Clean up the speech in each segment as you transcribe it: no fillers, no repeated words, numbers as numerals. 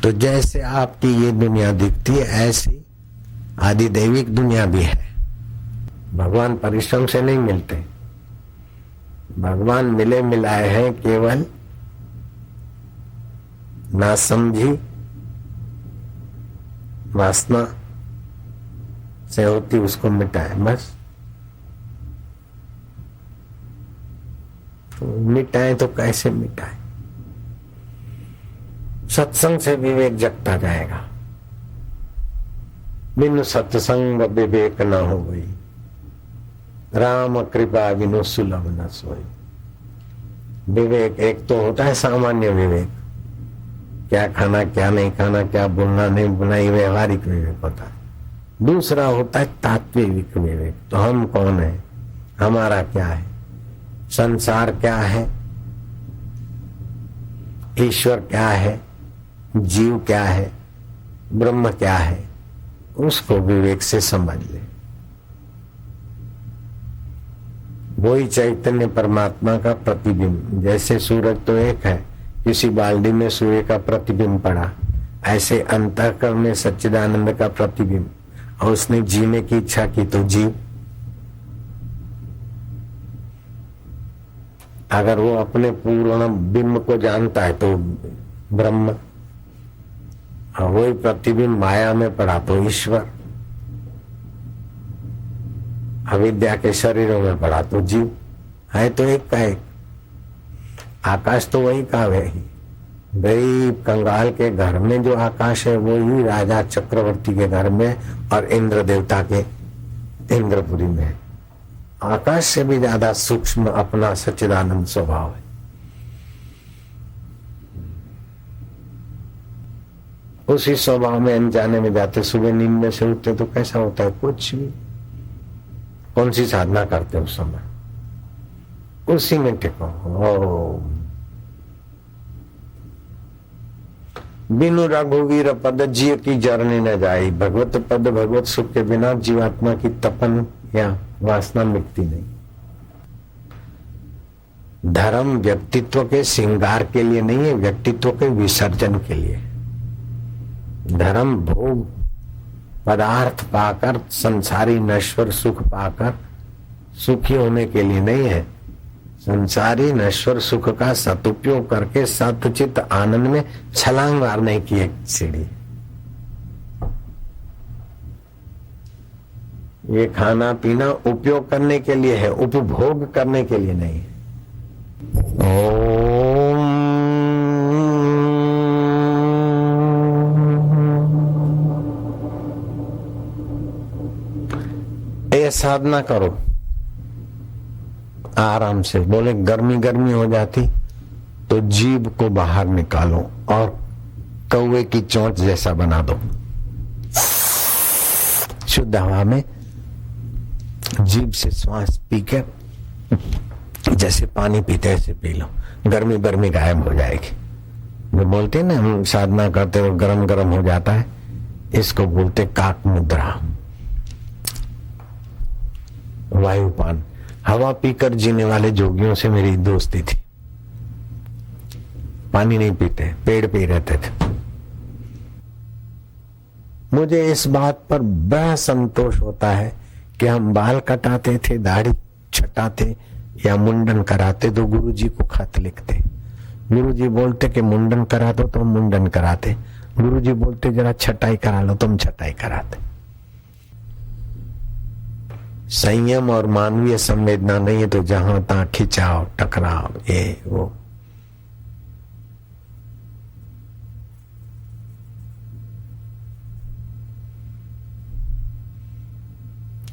तो जैसे आपकी ये दुनिया दिखती है ऐसी आदिदैविक दुनिया भी है। भगवान परिश्रम से नहीं मिलते, भगवान मिले मिलाए हैं केवल ना समझी वासना से होती उसको मिटाए, बस। तो मिटाए तो कैसे मिटाए? सत्संग से विवेक जगता जाएगा। बिन सत्संग विवेक न हो गई, राम कृपा बिनु सुलभ न सोई। विवेक एक तो होता है सामान्य विवेक, क्या खाना क्या नहीं खाना, क्या बोलना नहीं बोलना, ये व्यवहारिक विवेक होता है। दूसरा होता है तात्विक विवेक। तो हम कौन है, हमारा क्या है, संसार क्या है, ईश्वर क्या है, जीव क्या है, ब्रह्म क्या है, उसको विवेक से समझ ले। वही चैतन्य परमात्मा का प्रतिबिंब। जैसे सूरज तो एक है, किसी बाल्टी में सूर्य का प्रतिबिंब पड़ा, ऐसे अंतःकरण में सच्चिदानंद का प्रतिबिंब। और उसने जीने की इच्छा की तो जीव। अगर वो अपने पूर्ण बिंब को जानता है तो ब्रह्म, और वही प्रतिबिंब माया में पड़ा तो ईश्वर, अविद्या के शरीरों में पड़ा तो जीव। है तो एक का एक। आकाश तो वही का वही। गरीब कंगाल के घर में जो आकाश है वो ही राजा चक्रवर्ती के घर में और इंद्र देवता के इंद्रपुरी में है। आकाश से भी ज्यादा सूक्ष्म अपना सच्चिदानंद स्वभाव है। उसी स्वभाव में अनजाने में जाते, सुबह नींद में से उठते तो कैसा होता है, कुछ भी। कौन सी साधना करते उस समय, उसी में टिको। बिनु रघुवीर पद जिय की जरने न जाई। भगवत पद भगवत सुख के बिना जीवात्मा की तपन या वासना मिटती नहीं। धर्म व्यक्तित्व के श्रृंगार के लिए नहीं है, व्यक्तित्व के विसर्जन के लिए। धर्म भोग पदार्थ पाकर, संसारी नश्वर सुख पाकर सुखी होने के लिए नहीं है। संसारी नश्वर सुख का सदुपयोग करके सतचित आनंद में छलांग मारने की एक सीढ़ी। ये खाना पीना उपयोग करने के लिए है, उपभोग करने के लिए नहीं है। ये साधना करो आराम से। बोले गर्मी गर्मी हो जाती तो जीभ को बाहर निकालो और कौवे की चोंच जैसा बना दो। शुद्ध हवा में जीभ से श्वास पीकर जैसे पानी पीते ऐसे पी लो, गर्मी गर्मी गायब हो जाएगी। जो बोलते हैं ना हम साधना करते और गरम गरम हो जाता है, इसको बोलते काक मुद्रा, वायुपान। हवा पीकर जीने वाले जोगियों से मेरी दोस्ती थी। पानी नहीं पीते, पेड़ पे रहते थे। मुझे इस बात पर बड़ा संतोष होता है कि हम बाल कटाते थे, दाढ़ी छटाते या मुंडन कराते तो गुरुजी को खत लिखते। गुरुजी बोलते कि मुंडन करा दो तो हम मुंडन कराते। गुरुजी बोलते जरा छटाई करा लो तो हम छटाई कराते। संयम और मानवीय संवेदना नहीं है तो जहां तहां खिंचाव टकराव ये वो।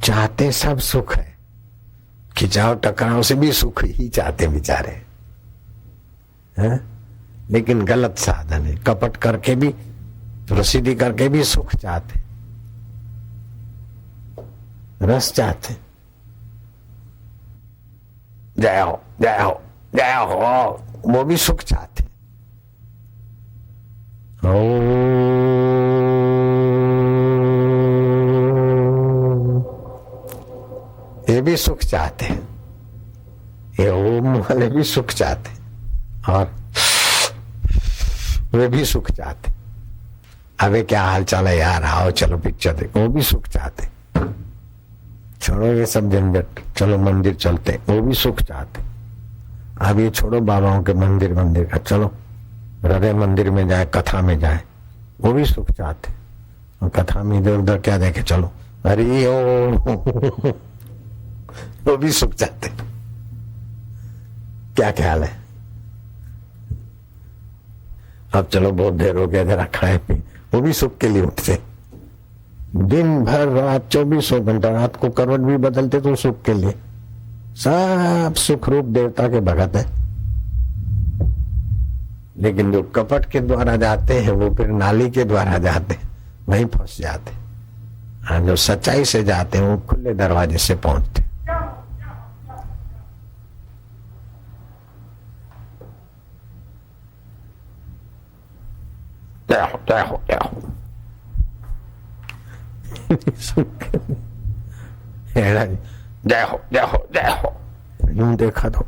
चाहते सब सुख है, खिंचाव टकराव से भी सुख ही चाहते बेचारे हैं, लेकिन गलत साधन है। कपट करके भी, प्रसिद्धि करके भी सुख चाहते, रस चाहते। जय हो जय हो जय हो, वो भी सुख चाहते। ये भी सुख चाहते हैं, ये ओम वाले भी सुख चाहते और वे भी सुख चाहते। अबे क्या हाल चाल है यार, आओ चलो पिक्चर देखो, वो भी सुख चाहते। छोड़ो ये सब झंझट, चलो मंदिर चलते, वो भी सुख चाहते। अब ये छोड़ो बाबाओं के मंदिर का, चलो हृदय मंदिर में जाए, कथा में जाए, वो भी सुख चाहते। और कथा में इधर उधर क्या देखे, चलो हरि ओम वो भी सुख चाहते। क्या ख्याल है? अब चलो बहुत देर हो गया, जरा खाए पी, वो भी सुख के लिए उठते। दिन भर रात 24 घंटा, रात को करवट भी बदलते तो सुख के लिए। सब सुख रूप देवता के भगत है। लेकिन जो कपट के द्वारा जाते हैं वो फिर नाली के द्वारा जाते हैं, वहीं फंस जाते। हाँ, जो सच्चाई से जाते हैं वो खुले दरवाजे से पहुंचते। जय हो जय हो जय हो। जय हो जय हो जय हो, यूं देखा तो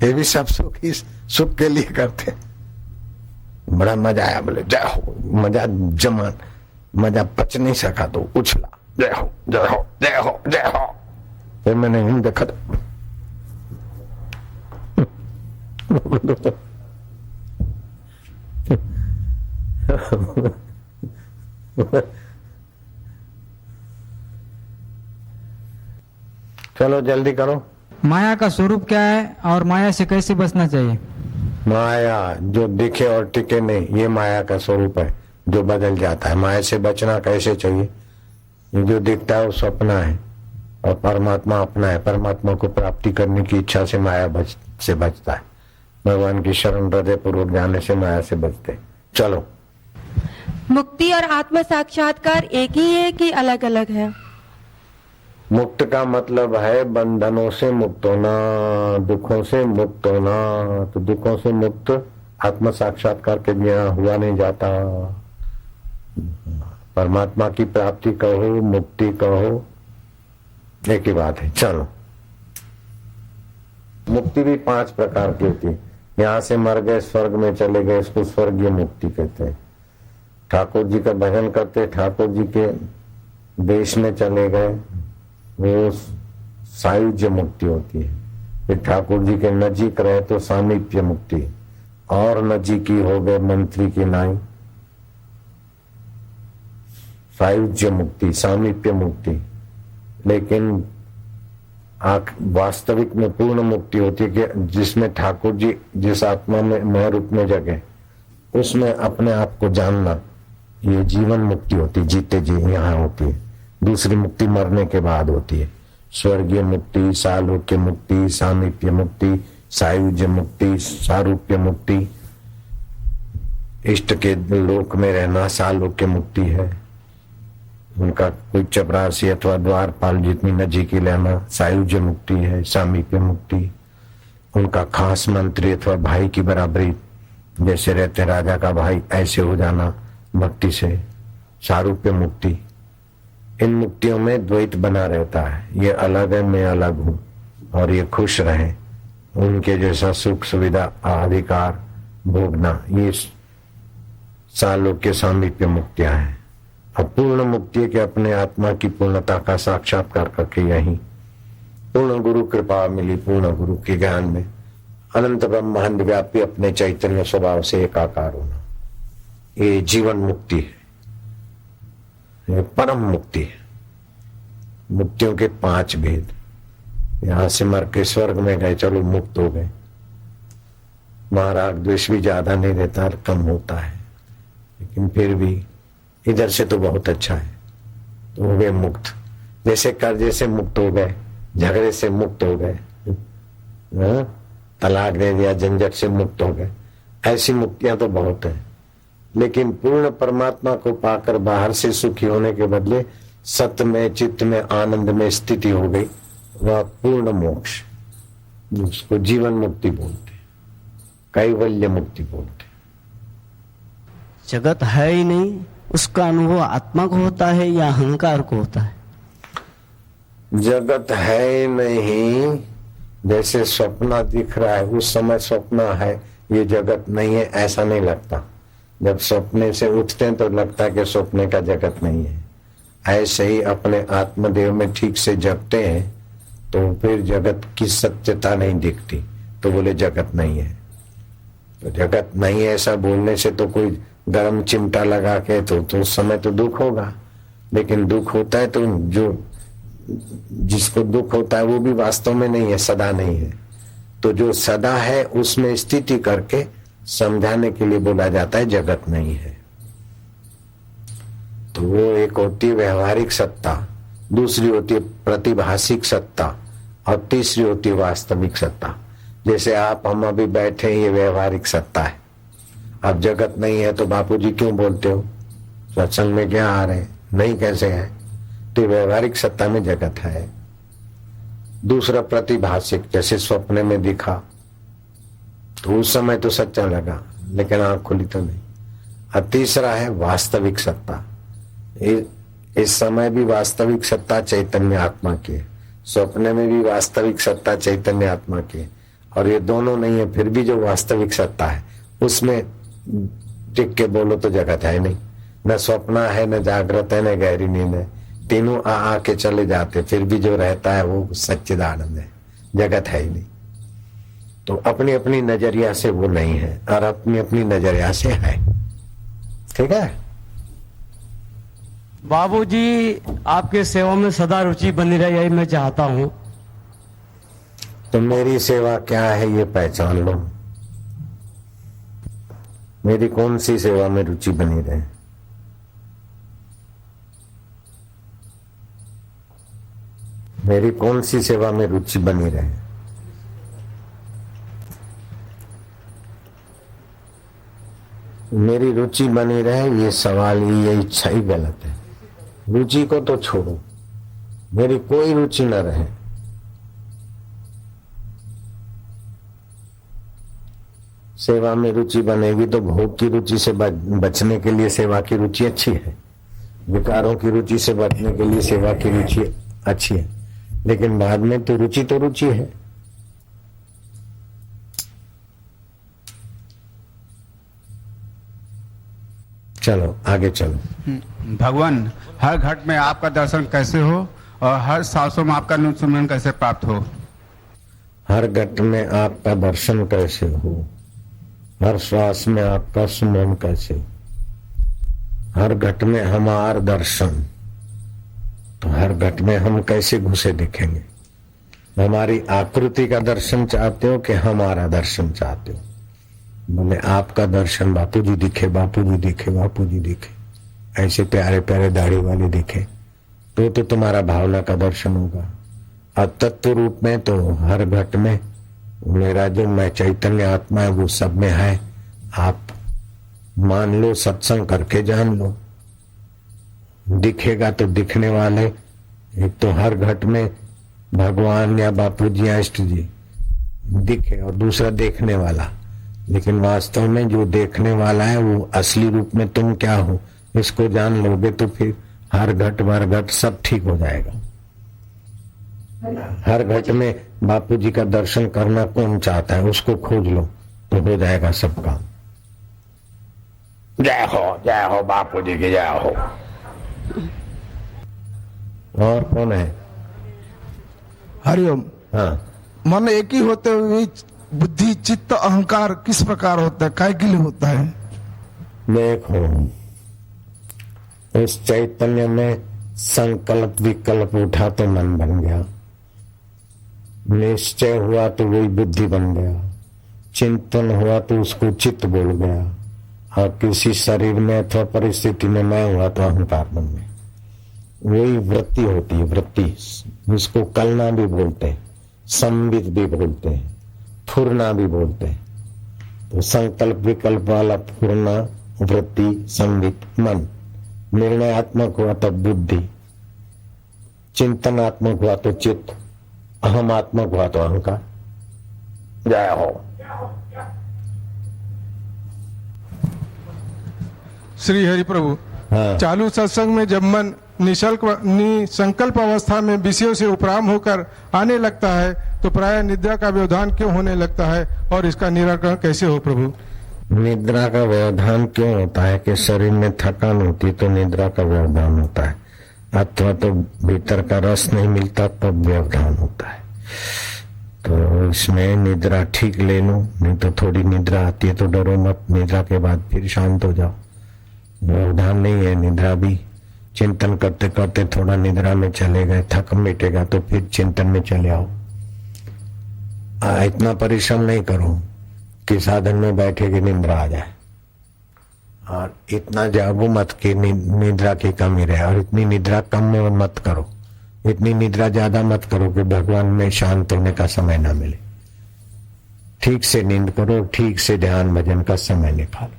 ये भी सब सुख के लिए करते। बड़ा मजा आया, बोले जय हो। मजा जमान, मजा पच नहीं सका तो उछला, जय हो जय हो जय हो जय हो। फिर मैंने यूं देखा तो चलो जल्दी करो। माया का स्वरूप क्या है और माया से कैसे बचना चाहिए? माया जो दिखे और टिके नहीं, ये माया का स्वरूप है जो बदल जाता है। माया से बचना कैसे चाहिए? ये जो दिखता है वो सपना है और परमात्मा अपना है। परमात्मा को प्राप्ति करने की इच्छा से माया से बचता है। भगवान की शरण हृदय पूर्वक जाने से माया से बचते। चलो, मुक्ति और आत्म साक्षात्कार एक ही है कि अलग अलग है? मुक्त का मतलब है बंधनों से मुक्त होना, दुखों से मुक्त होना। तो दुखों से मुक्त आत्म साक्षात्कार के बिना हुआ नहीं जाता। परमात्मा की प्राप्ति कहो, मुक्ति कहो, एक ही बात है। चलो, मुक्ति भी 5 प्रकार की होती है। यहाँ से मर गए, स्वर्ग में चले गए, इसको स्वर्गीय मुक्ति कहते हैं। ठाकुर जी का भजन करते, ठाकुर जी के देश में चले गए, वो सायुज्य मुक्ति होती है। फिर ठाकुर जी के नजीक रहे तो सामीप्य मुक्ति, और नजीकी हो गए मंत्री की नाई, सायुज्य मुक्ति, सामीप्य मुक्ति। लेकिन वास्तविक में पूर्ण मुक्ति होती है कि जिसमें ठाकुर जी जिस आत्मा में मैं रूप में जगे, उसमें अपने आप को जानना, ये जीवन मुक्ति होती, जीते जी यहाँ होती है। दूसरी मुक्ति मरने के बाद होती है। स्वर्गीय मुक्ति, सालोक्य मुक्ति, सामीप्य मुक्ति, सायुज्य मुक्ति, सारूप्य मुक्ति, इष्ट के लोक में रहना सालोक्य मुक्ति है। उनका कोई चपरासी अथवा द्वारपाल जितनी नजीकी लेना सायुज्य मुक्ति है, सामीप्य मुक्ति। उनका खास मंत्री अथवा भाई की बराबरी जैसे रहते राजा का भाई, ऐसे हो जाना भक्ति से, सारूप्य मुक्ति। इन मुक्तियों में द्वैत बना रहता है, ये अलग है, मैं अलग हूं, और ये खुश रहे, उनके जैसा सुख सुविधा अधिकार भोगना, ये सालोक्य सामीप्य मुक्तियां हैं। अब पूर्ण मुक्ति के अपने आत्मा की पूर्णता का साक्षात्कार करके यही पूर्ण गुरु कृपा मिली, पूर्ण गुरु के ज्ञान में अनंत ब्रह्मांड व्यापी अपने चैतन्य स्वभाव से एकाकार होना, ये जीवन मुक्ति है, ये परम मुक्ति है। मुक्तियों के 5 भेद। यहां से मर के स्वर्ग में गए, चलो मुक्त हो गए। महाराग द्वेष भी ज्यादा नहीं रहता, कम होता है, लेकिन फिर भी इधर से तो बहुत अच्छा है, तो हो गए मुक्त। जैसे कर्जे से मुक्त हो गए, झगड़े से मुक्त हो गए, तलाक दे दिया, झंझट से मुक्त हो गए, ऐसी मुक्तियां तो बहुत है। लेकिन पूर्ण परमात्मा को पाकर बाहर से सुखी होने के बदले सत्य में, चित्त में, आनंद में स्थिति हो गई, वह पूर्ण मोक्ष, उसको जीवन मुक्ति बोलते, कैवल्य मुक्ति बोलते। जगत है ही नहीं, उसका अनुभव आत्मा को होता है या अहंकार को होता है? जगत है नहीं, जैसे स्वप्न दिख रहा है, उस समय स्वप्न है, ये जगत नहीं है, ऐसा नहीं लगता। जब सपने से उठते हैं तो लगता है कि सपने का जगत नहीं है। ऐसे ही अपने आत्मदेव में ठीक से जगते हैं तो फिर जगत की सत्यता नहीं दिखती, तो बोले जगत नहीं है। तो जगत नहीं है ऐसा बोलने से तो कोई गर्म चिमटा लगा के तो उस समय तो दुख होगा, लेकिन दुख होता है तो जो जिसको दुख होता है वो भी वास्तव में नहीं है, सदा नहीं है। तो जो सदा है उसमें स्थिति करके समझाने के लिए बोला जाता है जगत नहीं है। तो वो एक होती है व्यवहारिक सत्ता, दूसरी होती है प्रतिभाषिक सत्ता, और तीसरी होती है वास्तविक सत्ता। जैसे आप हम अभी बैठे, ये व्यवहारिक सत्ता है। अब जगत नहीं है तो बापूजी क्यों बोलते हो, सत्संग में क्या आ रहे, नहीं कैसे है, तो व्यवहारिक सत्ता में जगत है। दूसरा प्रतिभाषिक, जैसे स्वप्न में दिखा तो उस समय तो सच्चा लगा लेकिन आंख खुली तो नहीं। और तीसरा है वास्तविक सत्ता, इस समय भी वास्तविक सत्ता चैतन्य आत्मा की है, स्वप्न में भी वास्तविक सत्ता चैतन्य आत्मा की है, और ये दोनों नहीं है फिर भी जो वास्तविक सत्ता है उसमें टिक के बोलो तो जगत है नहीं, न स्वप्न है, न जागृत है, न गहरी नींद है, तीनों आ के चले जाते, फिर भी जो रहता है वो सच्चिदानंद है, जगत है ही नहीं। तो अपनी अपनी नजरिया से वो नहीं है और अपनी अपनी नजरिया से है। ठीक है बाबूजी, आपके सेवा में सदा रुचि बनी रहे, यही मैं चाहता हूँ। तो मेरी सेवा क्या है ये पहचान लो, मेरी कौन सी सेवा में रुचि बनी रहे। मेरी कौन सी सेवा में रुचि बनी रहे। मेरी रुचि बनी रहे, ये सवाल, ये इच्छा ही गलत है। रुचि को तो छोड़ो, मेरी कोई रुचि न रहे, सेवा में रुचि बनेगी तो भोग की रुचि से बचने के लिए सेवा की रुचि अच्छी है, विकारों की रुचि से बचने के लिए सेवा की रुचि अच्छी है, लेकिन बाद में तो रुचि है। चलो आगे चलो। भगवान, हर घट में आपका दर्शन कैसे हो और हर सांसों में आपका सुमरन कैसे प्राप्त हो। हर घट में आपका दर्शन कैसे हो, हर श्वास में आपका सुमरन कैसे हो, हर घट में हमार दर्शन, तो हर घट में हम कैसे घुसे दिखेंगे। हमारी आकृति का दर्शन चाहते हो कि हमारा दर्शन चाहते हो। बोले आपका दर्शन बापूजी दिखे, बापूजी दिखे, बापूजी दिखे, ऐसे प्यारे प्यारे दाढ़ी वाले दिखे तो तुम्हारा भावना का दर्शन होगा। और तत्व रूप में तो हर घट में मेरा जो मैं चैतन्य आत्मा है वो सब में है। आप मान लो, सत्संग करके जान लो, दिखेगा तो दिखने वाले, एक तो हर घट में भगवान या बापूजी या इष्ट जी दिखे, और दूसरा देखने वाला। लेकिन वास्तव में जो देखने वाला है वो असली रूप में तुम क्या हो, इसको जान लोगे तो फिर हर घट वर घट सब ठीक हो जाएगा। हर घट में बापूजी का दर्शन करना कौन चाहता है, उसको खोज लो तो हो जाएगा सब काम। जय हो बापूजी की जय हो। और कौन है? हरिओम। हाँ, मन एक ही होते हुए बुद्धि चित्त अहंकार किस प्रकार होता है, काय के लिए होता है? देखो, उस चैतन्य में संकल्प विकल्प उठा तो मन बन गया, निश्चय हुआ तो वही बुद्धि बन गया, चिंतन हुआ तो उसको चित्त बोल गया, और किसी शरीर में अथवा परिस्थिति में मैं हुआ तो अहंकार बन गया। वही वृत्ति होती है, वृत्ति, जिसको कलना भी बोलते हैं, संवित भी बोलते हैं, फुरना भी बोलते हैं। तो संकल्प विकल्प वाला फुरना, वृत्ति, संवित, मन। निर्णयात्मक हुआ तो बुद्धि, चिंतनात्मक हुआ तो चित्त, अहमात्मक हुआ तो अहंकार। जय हो। श्री हरि प्रभु। हाँ। चालू सत्संग में जब मन निसंकल्प अवस्था में विषयों से उपराम होकर आने लगता है तो प्राय निद्रा का व्यवधान क्यों होने लगता है और इसका निराकरण कैसे हो प्रभु? निद्रा का व्यवधान क्यों होता है कि शरीर में थकान होती है तो निद्रा का व्यवधान होता है, अथवा तो भीतर का रस नहीं मिलता तब व्यवधान होता है। तो इसमें निद्रा ठीक ले लो, नहीं तो थोड़ी निद्रा आती है तो डरो मत, निद्रा के बाद फिर शांत हो जाओ। व्यवधान नहीं है, निद्रा भी चिंतन करते करते थोड़ा निद्रा में चले गए, थक मिटेगा तो फिर चिंतन में चले आओ। इतना परिश्रम नहीं करो कि साधन में बैठे कि निद्रा आ जाए, और इतना जागो मत कि निद्रा की कमी रहे, और इतनी निद्रा कम में मत करो, इतनी निद्रा ज्यादा मत करो कि भगवान में शांत होने का समय ना मिले। ठीक से नींद करो, ठीक से ध्यान भजन का समय निकालो,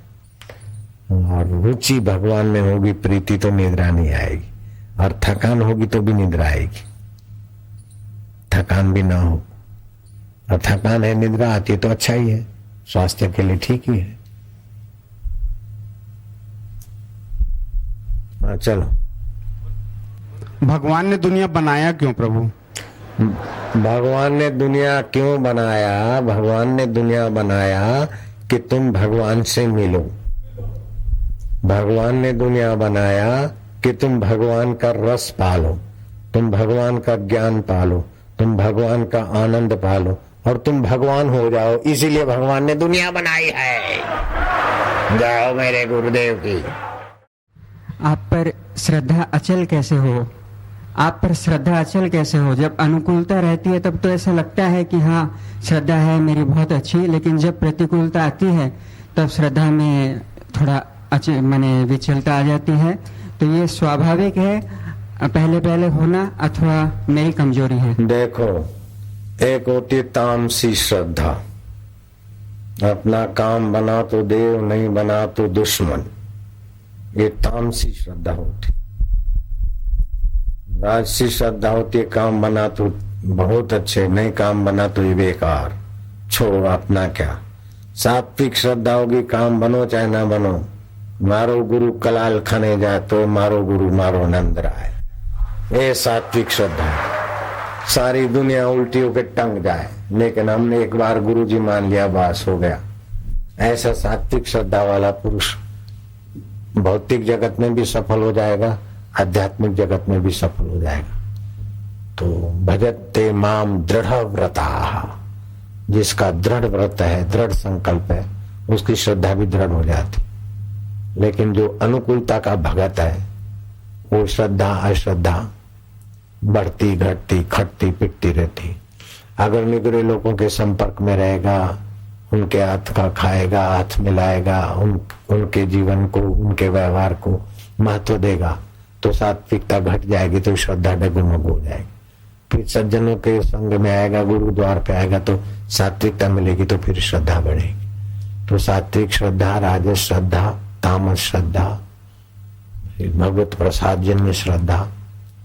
और रुचि भगवान में होगी, प्रीति तो निद्रा नहीं आएगी, और थकान होगी तो भी निद्रा आएगी। थकान भी ना हो और थकान है, निद्रा आती है तो अच्छा ही है, स्वास्थ्य के लिए ठीक ही है। हाँ चलो। भगवान ने दुनिया बनाया क्यों प्रभु? भगवान ने दुनिया क्यों बनाया? भगवान ने दुनिया बनाया कि तुम भगवान से मिलो। भगवान ने दुनिया बनाया कि तुम भगवान का रस पालो, तुम भगवान का ज्ञान पालो, तुम भगवान का आनंद पालो और तुम भगवान हो जाओ। इसीलिए भगवान ने दुनिया बनाई है। जाओ मेरे गुरुदेव की। आप पर श्रद्धा अचल कैसे हो? आप पर श्रद्धा अचल कैसे हो? जब अनुकूलता रहती है तब तो ऐसा लगता है कि हाँ श्रद्धा है मेरी बहुत अच्छी, लेकिन जब प्रतिकूलता आती है तब श्रद्धा में थोड़ा माने विचलता आ जाती है। तो ये स्वाभाविक है पहले पहले होना अथवा मेरी कमजोरी है? देखो, एक होती तामसी श्रद्धा, अपना काम बना तो देव नहीं बना तो दुश्मन, ये तामसी श्रद्धा होती। राजसी श्रद्धा होती है काम बना तो बहुत अच्छे, नहीं काम बना तो ये बेकार, छोड़ो अपना क्या। सात्विक श्रद्धा होगी काम बनो चाहे ना बनो, मारो गुरु कलाल खने जाए तो मारो गुरु मारो नंद राय, ये सात्विक श्रद्धा है। सारी दुनिया उल्टी होकर टंग जाए लेकिन हमने एक बार गुरु जी मान लिया बस हो गया। ऐसा सात्विक श्रद्धा वाला पुरुष भौतिक जगत में भी सफल हो जाएगा, आध्यात्मिक जगत में भी सफल हो जाएगा। तो भजते माम दृढ़ व्रता, जिसका दृढ़ व्रत है, दृढ़ संकल्प है, उसकी श्रद्धा भी दृढ़ हो जाती। लेकिन जो अनुकूलता का भगत है वो श्रद्धा अश्रद्धा बढ़ती घटती खटती पिटती रहती। अगर निगरे लोगों के संपर्क में रहेगा, उनके हाथ का खाएगा, हाथ मिलाएगा, उनके जीवन को, उनके व्यवहार को महत्व देगा तो सात्विकता घट जाएगी, तो श्रद्धा डगमग हो जाएगी। फिर सज्जनों के संग में आएगा, गुरुद्वार पे आएगा तो सात्विकता मिलेगी, तो फिर श्रद्धा बढ़ेगी। तो सात्विक श्रद्धा, राजस श्रद्धा, तामस श्रद्धा, भगवत प्रसाद जन्य श्रद्धा।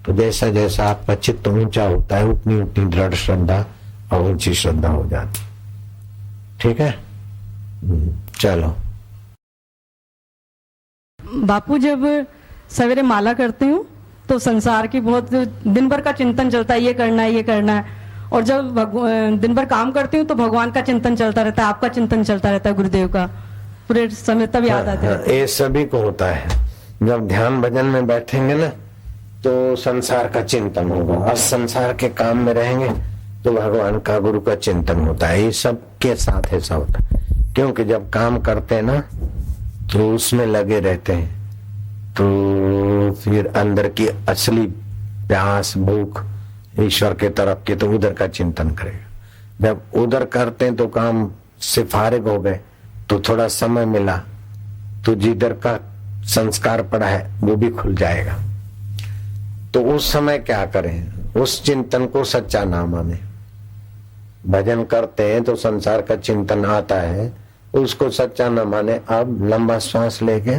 तो जैसा जैसा आपका चित्त ऊंचा होता है उतनी उतनी दृढ़ श्रद्धा और ऊंची श्रद्धा हो जाती। ठीक है, चलो। बापू, जब सवेरे माला करती हूँ तो संसार की बहुत दिन भर का चिंतन चलता है, ये करना है ये करना है, और जब दिन भर काम करती हूँ तो भगवान का चिंतन चलता रहता है, आपका चिंतन चलता रहता है, गुरुदेव का पूरे समय तब याद आते रहता है। ये सभी को होता है। जब ध्यान भजन में बैठेंगे ना तो संसार का चिंतन होगा, और संसार के काम में रहेंगे तो भगवान का, गुरु का चिंतन होता है। ये सब के साथ ऐसा होता है, क्योंकि जब काम करते हैं ना तो उसमें लगे रहते हैं, तो फिर अंदर की असली प्यास भूख ईश्वर के तरफ की, तो उधर का चिंतन करेगा। जब उधर करते हैं तो काम से फारिग हो गए तो थोड़ा समय मिला तो जिधर का संस्कार पड़ा है वो भी खुल जाएगा। तो उस समय क्या करें? उस चिंतन को सच्चा ना माने। भजन करते हैं तो संसार का चिंतन आता है, उसको सच्चा ना माने। अब लंबा श्वास लेके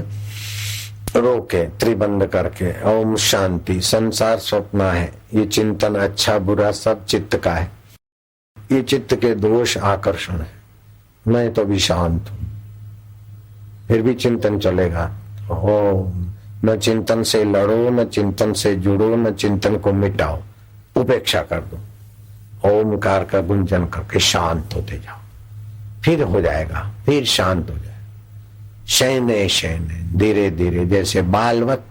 रोके, त्रिबंध करके, ओम शांति, संसार स्वप्न है, ये चिंतन अच्छा बुरा सब चित्त का है, ये चित्त के दोष आकर्षण है, मैं तो भी शांत हूं। फिर भी चिंतन चलेगा। ओम, न चिंतन से लड़ो, न चिंतन से जुड़ो, न चिंतन को मिटाओ, उपेक्षा कर दो। ओमकार का गुंजन करके शांत होते जाओ, फिर हो जाएगा, फिर शांत हो जाएगा। शयने शयने, धीरे धीरे, जैसे बालवत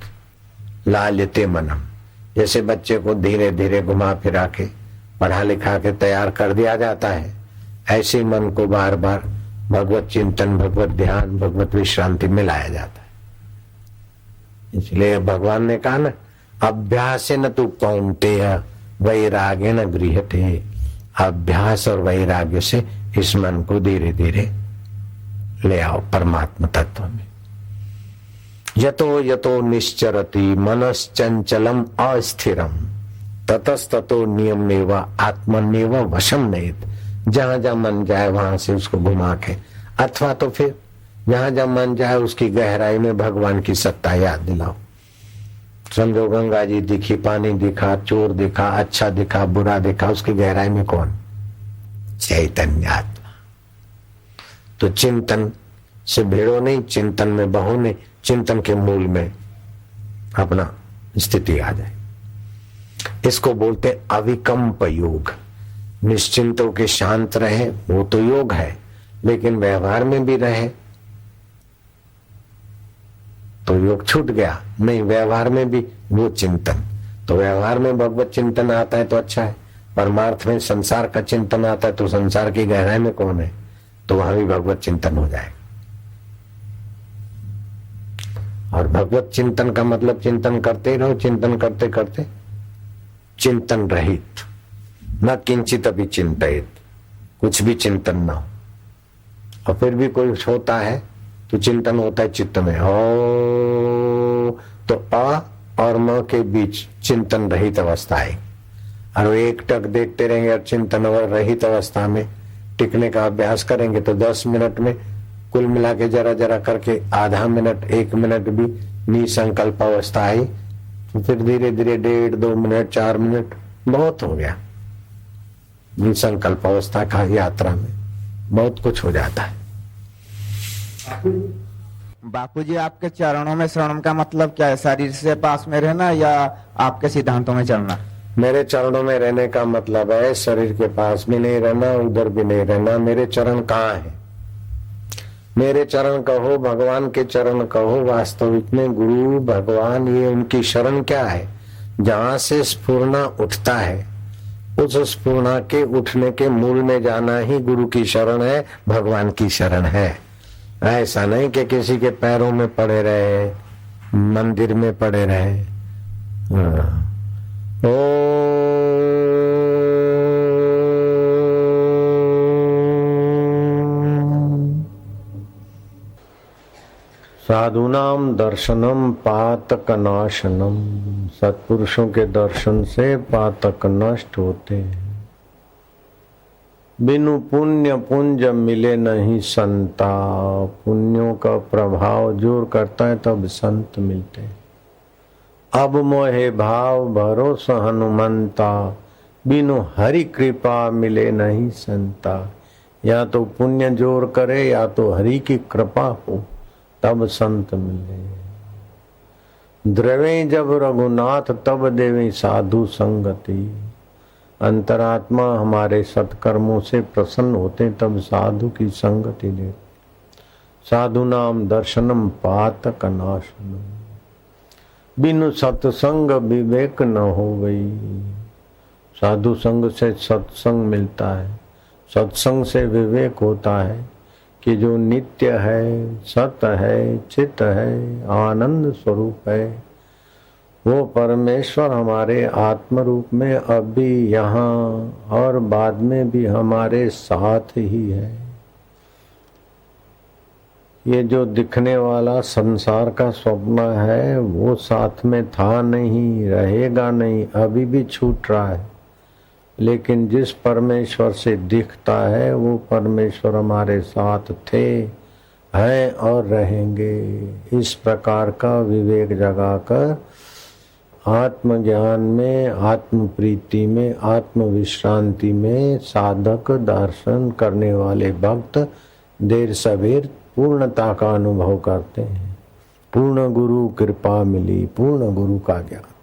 लाल्यते मनम, जैसे बच्चे को धीरे धीरे घुमा फिरा के पढ़ा लिखा के तैयार कर दिया जाता है, ऐसे मन को बार बार भगवत चिंतन, भगवत ध्यान, भगवत विश्रांति में लाया जाता है। इसलिए भगवान ने कहा ना, अभ्यास न तू कौन्तेय वैराग्य न गृह्यते, अभ्यास और वैराग्य से इस मन को धीरे धीरे ले आओ परमात्मा तत्व में। यतो यतो निश्चरति मनश्चंचलम अस्थिरम ततस्ततो नियमेव आत्मन्येव वशम नयेत, जहां जहां मन जाए वहां से उसको घुमा के, अथवा तो फिर जहां जहां मन जाए उसकी गहराई में भगवान की सत्ता याद दिलाओ। समझो गंगा जी दिखी, पानी दिखा, चोर दिखा, अच्छा दिखा, बुरा दिखा, उसकी गहराई में कौन? चैतन्य आत्मा। तो चिंतन से भिड़ो नहीं, चिंतन में बहो नहीं, चिंतन के मूल में अपना स्थिति आ जाए। इसको बोलते अविकम्प योग। निश्चिंत होकर शांत रहे, वो तो योग है, लेकिन व्यवहार में भी रहे तो योग छूट गया। नहीं, व्यवहार में भी वो चिंतन, तो व्यवहार में भगवत चिंतन आता है तो अच्छा है, परमार्थ में संसार का चिंतन आता है तो संसार की गहराई में कौन है, तो वहां भी भगवत चिंतन हो जाएगा। और भगवत चिंतन का मतलब चिंतन करते ही रहो, चिंतन करते करते चिंतन रहित, न किंचित अभी चिंतित, कुछ भी चिंतन ना हो। और फिर भी कोई होता है तो चिंतन होता है चित्त में, ओ तो अ और म के बीच चिंतन रहित अवस्था है। और एक टक देखते रहेंगे और चिंतन रहित अवस्था में टिकने का अभ्यास करेंगे तो 10 मिनट में कुल मिला के जरा जरा करके आधा मिनट, 1 मिनट भी निसंकल्प अवस्था आई तो फिर धीरे धीरे 1.5, 2 मिनट, 4 मिनट बहुत हो गया। निसंकल्प अवस्था का यात्रा में बहुत कुछ हो जाता है। बापूजी, आपके चरणों में शरण का मतलब क्या है? शरीर से पास में रहना या आपके सिद्धांतों में चलना? मेरे चरणों में रहने का मतलब है शरीर के पास भी नहीं रहना, उधर भी नहीं रहना। मेरे चरण कहाँ है? मेरे चरण कहो, भगवान के चरण कहो, वास्तविक में गुरु भगवान ये उनकी शरण क्या है? जहां से स्फुरना उठता है उस स्फुरना के उठने के मूल में जाना ही गुरु की शरण है, भगवान की शरण है। ऐसा नहीं कि किसी के पैरों में पड़े रहे, मंदिर में पड़े रहे। साधुनाम दर्शनम पातक नाशनम, सत्पुरुषों के दर्शन से पातक नष्ट होते हैं। बिनु पुण्य पुंज मिले नहीं संता, पुण्यों का प्रभाव जोर करता है तब संत मिलते हैं। अब मोहे भाव भरोसा हनुमंता, बिनु हरि कृपा मिले नहीं संता। या तो पुण्य जोर करे या तो हरि की कृपा हो तब संत मिले। द्रवे जब रघुनाथ तब देवे साधु संगति, अंतरात्मा हमारे सत्कर्मों से प्रसन्न होते तब साधु की संगति दे। साधु नाम दर्शनम पातक नाशनम, बिनु सत्संग विवेक न हो गई। साधु संग से सत्संग मिलता है, सत्संग से विवेक होता है कि जो नित्य है, सत है, चित है, आनंद स्वरूप है, वो परमेश्वर हमारे आत्म रूप में अभी यहाँ और बाद में भी हमारे साथ ही है। ये जो दिखने वाला संसार का स्वप्न है वो साथ में था नहीं, रहेगा नहीं, अभी भी छूट रहा है। लेकिन जिस परमेश्वर से दिखता है वो परमेश्वर हमारे साथ थे, हैं और रहेंगे। इस प्रकार का विवेक जगाकर आत्मज्ञान में, आत्म प्रीति में, आत्म विश्रांति में साधक दर्शन करने वाले भक्त देर सवेर पूर्णता का अनुभव करते हैं। पूर्ण गुरु कृपा मिली, पूर्ण गुरु का ज्ञान।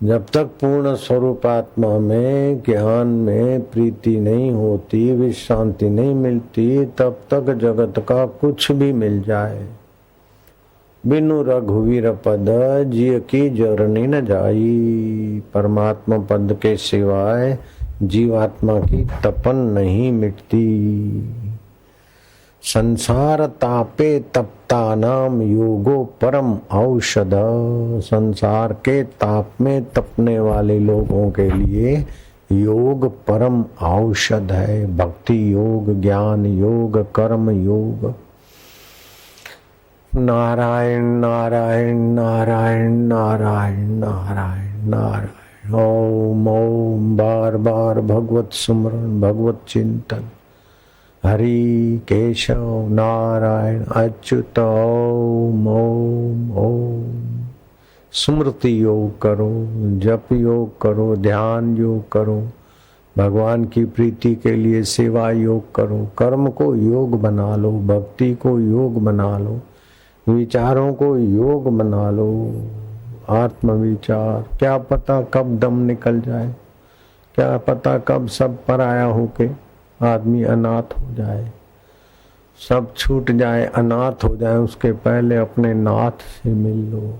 जब तक पूर्ण स्वरूप आत्मा में ज्ञान में प्रीति नहीं होती, विश्रांति नहीं मिलती, तब तक जगत का कुछ भी मिल जाए बिनु रघुवीर पद जिय की जरनी न जाई। परमात्मा पद के सिवाय जीवात्मा की तपन नहीं मिटती। संसार तापे तपता नाम योगो परम औषध। संसार के ताप में तपने वाले लोगों के लिए योग परम औषध है। भक्ति योग, ज्ञान योग, कर्म योग। नारायण नारायण नारायण नारायण नारायण नारायण। ओम ओम बार बार भगवत सुमरन, भगवत चिंतन। हरि केशव नारायण अच्युत। ओम ओम ओम। स्मृति योग करो, जप योग करो, ध्यान योग करो, भगवान की प्रीति के लिए सेवा योग करो, कर्म को योग बना लो, भक्ति को योग बना लो, विचारों को योग बना लो। आत्मविचार, क्या पता कब दम निकल जाए, क्या पता कब सब पराया होके आदमी अनाथ हो जाए, सब छूट जाए, अनाथ हो जाए। उसके पहले अपने नाथ से मिल लो।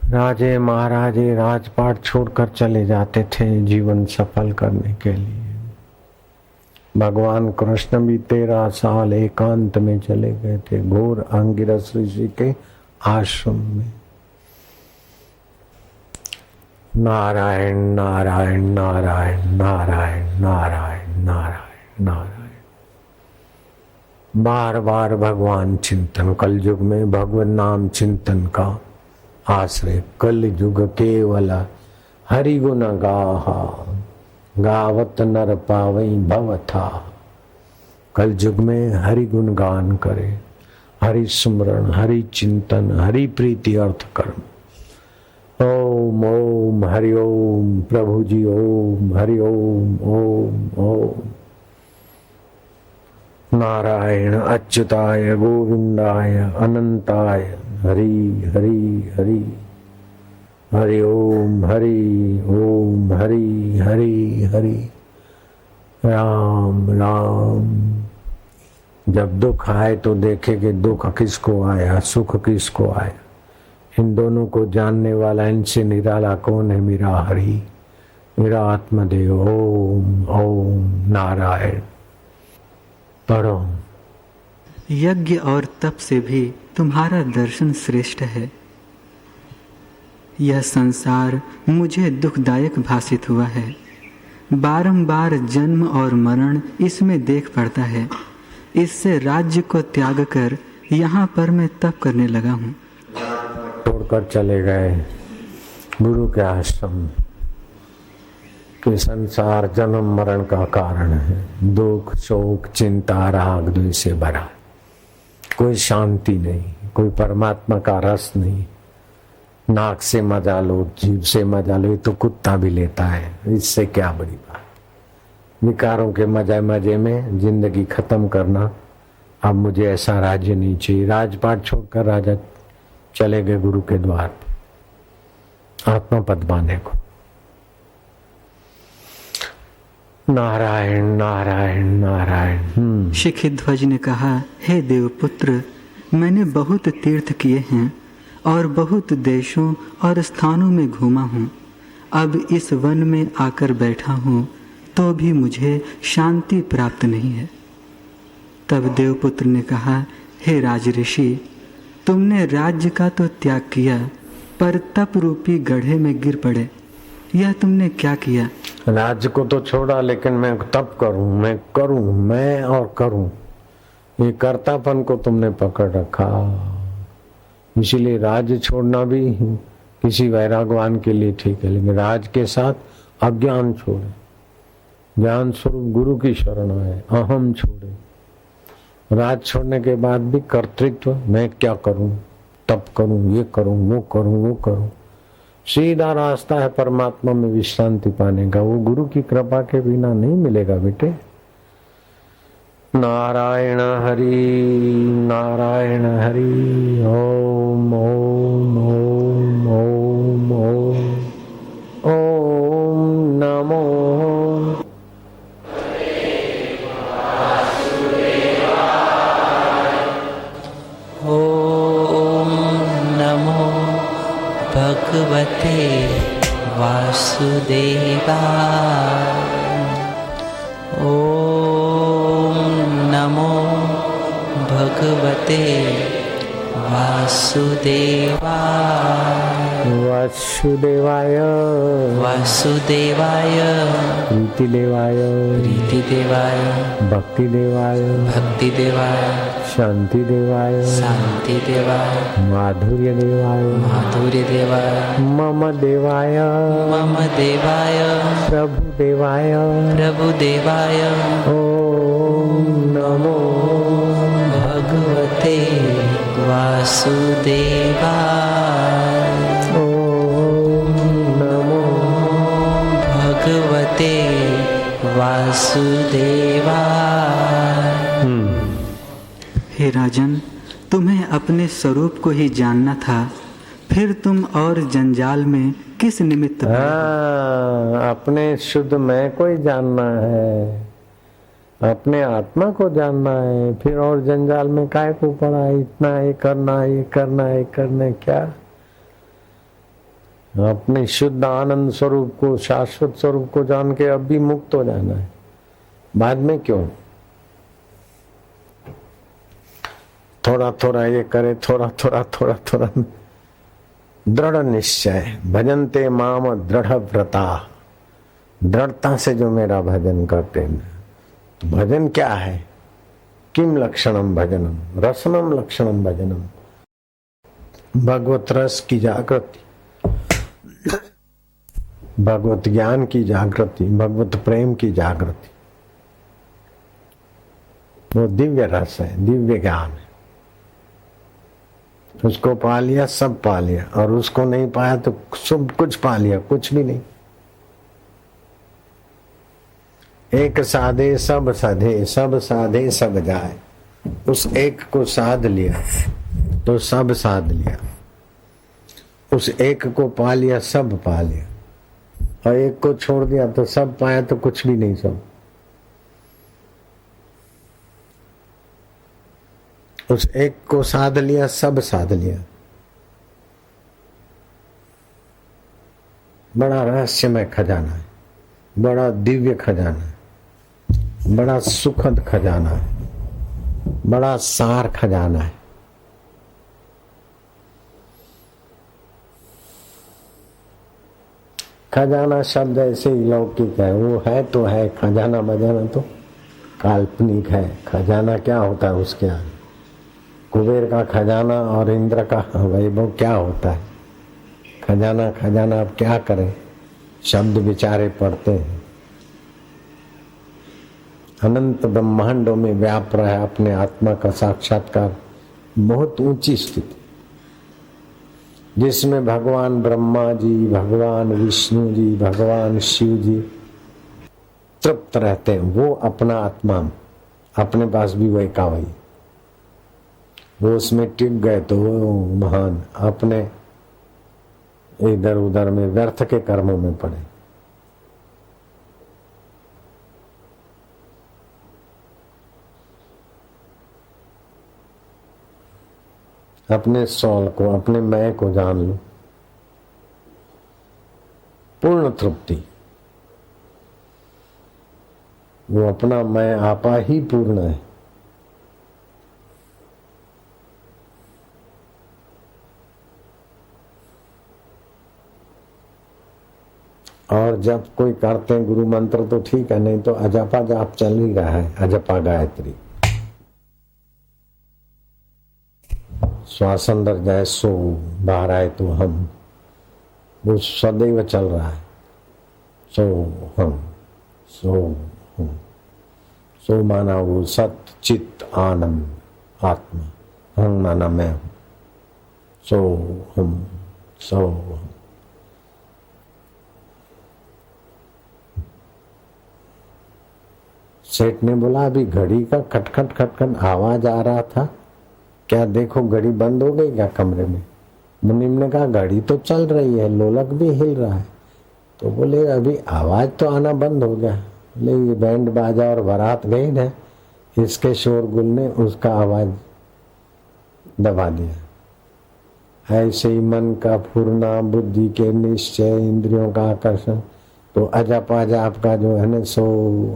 राजे महाराजे राजपाट छोड़कर चले जाते थे जीवन सफल करने के लिए। भगवान कृष्ण भी 13 साल एकांत में चले गए थे, घोर अंगिरस ऋषि के आश्रम में। नारायण नारायण नारायण नारायण नारायण नारायण नारायण। बार बार भगवान चिंतन। कल युग में भगवान नाम चिंतन का आश्रय। कल युग केवल हरि गुण गाहा, गावत नर पावई भव था। कल युग में हरि गुण गान करे, हरि स्मरण, हरि चिंतन, हरि प्रीति अर्थ कर्म। ओम ओम हरि ओम। प्रभु जी ओम हरि ओम ओम ओम। नारायण अच्युताय गोविंदाय अनंताय हरि हरि हरि। हरि ओम हरि हरि हरि। राम राम। जब दुख आए तो देखे कि दुख किसको आया, सुख किसको आया। इन दोनों को जानने वाला, इनसे निराला कौन है? मेरा हरि, मेरा आत्मदेव। ओम ओम नारायण। पढ़ो। यज्ञ और तप से भी तुम्हारा दर्शन श्रेष्ठ है। यह संसार मुझे दुखदायक भासित हुआ है। बारंबार जन्म और मरण इसमें देख पड़ता है। इससे राज्य को त्याग कर यहाँ पर मैं तप करने लगा हूँ। छोड़कर चले गए गुरु के आश्रम कि संसार जन्म मरण का कारण है। दुख शोक चिंता राग द्वेष से भरा, कोई शांति नहीं, कोई परमात्मा का रस नहीं। नाक से मजा लो, जीभ से मजा लो, तो कुत्ता भी लेता है, इससे क्या बड़ी बात। विकारों के मजे में जिंदगी खत्म करना। अब मुझे ऐसा राज्य नहीं चाहिए। राजपाट छोड़कर राजा चले गए गुरु के द्वार, आत्मा पद पाने को। नारायण नारायण नारायण। शिखिध्वज ने कहा, हे देवपुत्र, मैंने बहुत तीर्थ किए हैं और बहुत देशों और स्थानों में घूमा हूँ। अब इस वन में आकर बैठा हूँ तो भी मुझे शांति प्राप्त नहीं है। तब देवपुत्र ने कहा, हे राजऋषि, तुमने राज्य का तो त्याग किया, पर तप रूपी गड्ढे में गिर पड़े। यह तुमने क्या किया? राज्य को तो छोड़ा, लेकिन मैं तप करूं, मैं करूं, मैं और करूं, ये कर्तापन को तुमने पकड़ रखा। इसीलिए राज्य छोड़ना भी किसी वैरागवान के लिए ठीक है, लेकिन राज के साथ अज्ञान छोड़े, ज्ञान स्वरूप गुरु की शरण आए, अहम छोड़े। राज छोड़ने के बाद भी कर्तृत्व, मैं क्या करूं, तप करूं, ये करूं, वो करूं, वो करूं। सीधा रास्ता है परमात्मा में विश्रांति पाने का, वो गुरु की कृपा के बिना नहीं मिलेगा बेटे। नारायण हरि नारायण हरि। ओम ओम ओम ओम। ओम नमो ओम नमो भगवते वासुदेवाय। ओम नमो भगवते वासुदेवाय। वासुदेवाय वासुदेवाय प्रीतिदेवाय प्रीतिदेवाय भक्तिदेवाय भक्तिदेवाय शांतिदेवाय शांतिदेवाय माधुर्यदेवाय माधुर्यदेवाय मम देवाय मम देवाय प्रभुदेवाय प्रभुदेवाय। ओम नमो भगवते वासुदेवाय। ओम नमो भगवते वासुदेवाय। हे राजन, तुम्हें अपने स्वरूप को ही जानना था, फिर तुम और जंजाल में किस निमित्त पड़े? अपने शुद्ध मैं को ही जानना है, अपने आत्मा को जानना है, फिर और जंजाल में काय को पड़ा है? इतना ये करना ये करना क्या? अपने शुद्ध आनंद स्वरूप को, शाश्वत स्वरूप को जान के अब भी मुक्त हो जाना है, बाद में क्यों? थोड़ा थोड़ा ये करे, थोड़ा थोड़ा दृढ़ निश्चय। भजनते माम दृढ़ व्रता, दृढ़ता से जो मेरा भजन करते हैं। भजन क्या है? किम लक्षणम भजनम, रसनम लक्षणम भजनम। भगवत रस की जागृति, भगवत ज्ञान की जागृति, भगवत प्रेम की जागृति, वो दिव्य रस है, दिव्य ज्ञान है। उसको पा लिया सब पा लिया, और उसको नहीं पाया तो सब कुछ पा लिया, कुछ भी नहीं। एक साधे सब साधे, सब साधे सब जाए। उस एक को साध लिया तो सब साध लिया, उस एक को पा लिया सब पा लिया, और एक को छोड़ दिया तो सब पाया तो कुछ भी नहीं सब। उस एक को साध लिया सब साध लिया। बड़ा रहस्यमय खजाना है, बड़ा दिव्य खजाना है, बड़ा सुखद खजाना है, बड़ा सार खजाना है। खजाना शब्द ऐसे ही लौकिक है, वो है तो है, खजाना बजाना तो काल्पनिक है। खजाना क्या होता है उसके आगे? कुबेर का खजाना और इंद्र का वैभव क्या होता है? खजाना खजाना अब क्या करें, शब्द बेचारे पढ़ते हैं। अनंत ब्रह्मांडों में व्याप रहा है अपने आत्मा का साक्षात्कार, बहुत ऊंची स्थिति, जिसमें भगवान ब्रह्मा जी, भगवान विष्णु जी, भगवान शिव जी तृप्त रहते हैं। वो अपना आत्मा अपने पास भी वही का वही, वो उसमें टिक गए तो वो महान, अपने इधर उधर में व्यर्थ के कर्मों में पड़े। अपने सौल को, अपने मैं को जान लो, पूर्ण तृप्ति। वो अपना मैं आपा ही पूर्ण है। और जब कोई करते हैं गुरु मंत्र तो ठीक है, नहीं तो अजपा जाप चल ही रहा है, अजपा गायत्री। श्वास अंदर जाए सो, बाहर आए तो हम, वो सदैव चल रहा है। सो हम, सो हम, सो माना वो सत चित्त आनंद आत्मा, हम माना मैं हूं। सो हम, सो हम। सेठ ने बोला अभी घड़ी का खटखट खटखट आवाज आ रहा था, क्या देखो घड़ी बंद हो गई क्या कमरे में? मुनीम ने कहा घड़ी तो चल रही है, लोलक भी हिल रहा है। तो बोले अभी आवाज तो आना बंद हो गया। बोले ये बैंड बाजा और बारात गई ना, इसके शोरगुल ने उसका आवाज दबा दिया। ऐसे ही मन का फुरना, बुद्धि के निश्चय, इंद्रियों का आकर्षण, तो अजप अजाप का जो है ना सो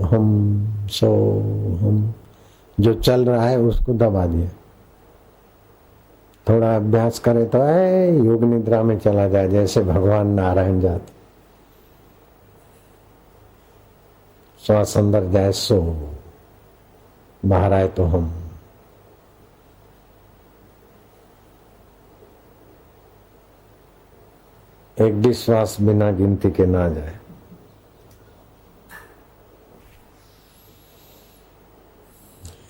हम जो चल रहा है उसको दबा दिया। थोड़ा अभ्यास करे तो योग निद्रा में चला जाए, जैसे भगवान नारायण जाते। श्वास अंदर जाए सो, बाहर आए तो हम। एक भी श्वास बिना गिनती के ना जाए।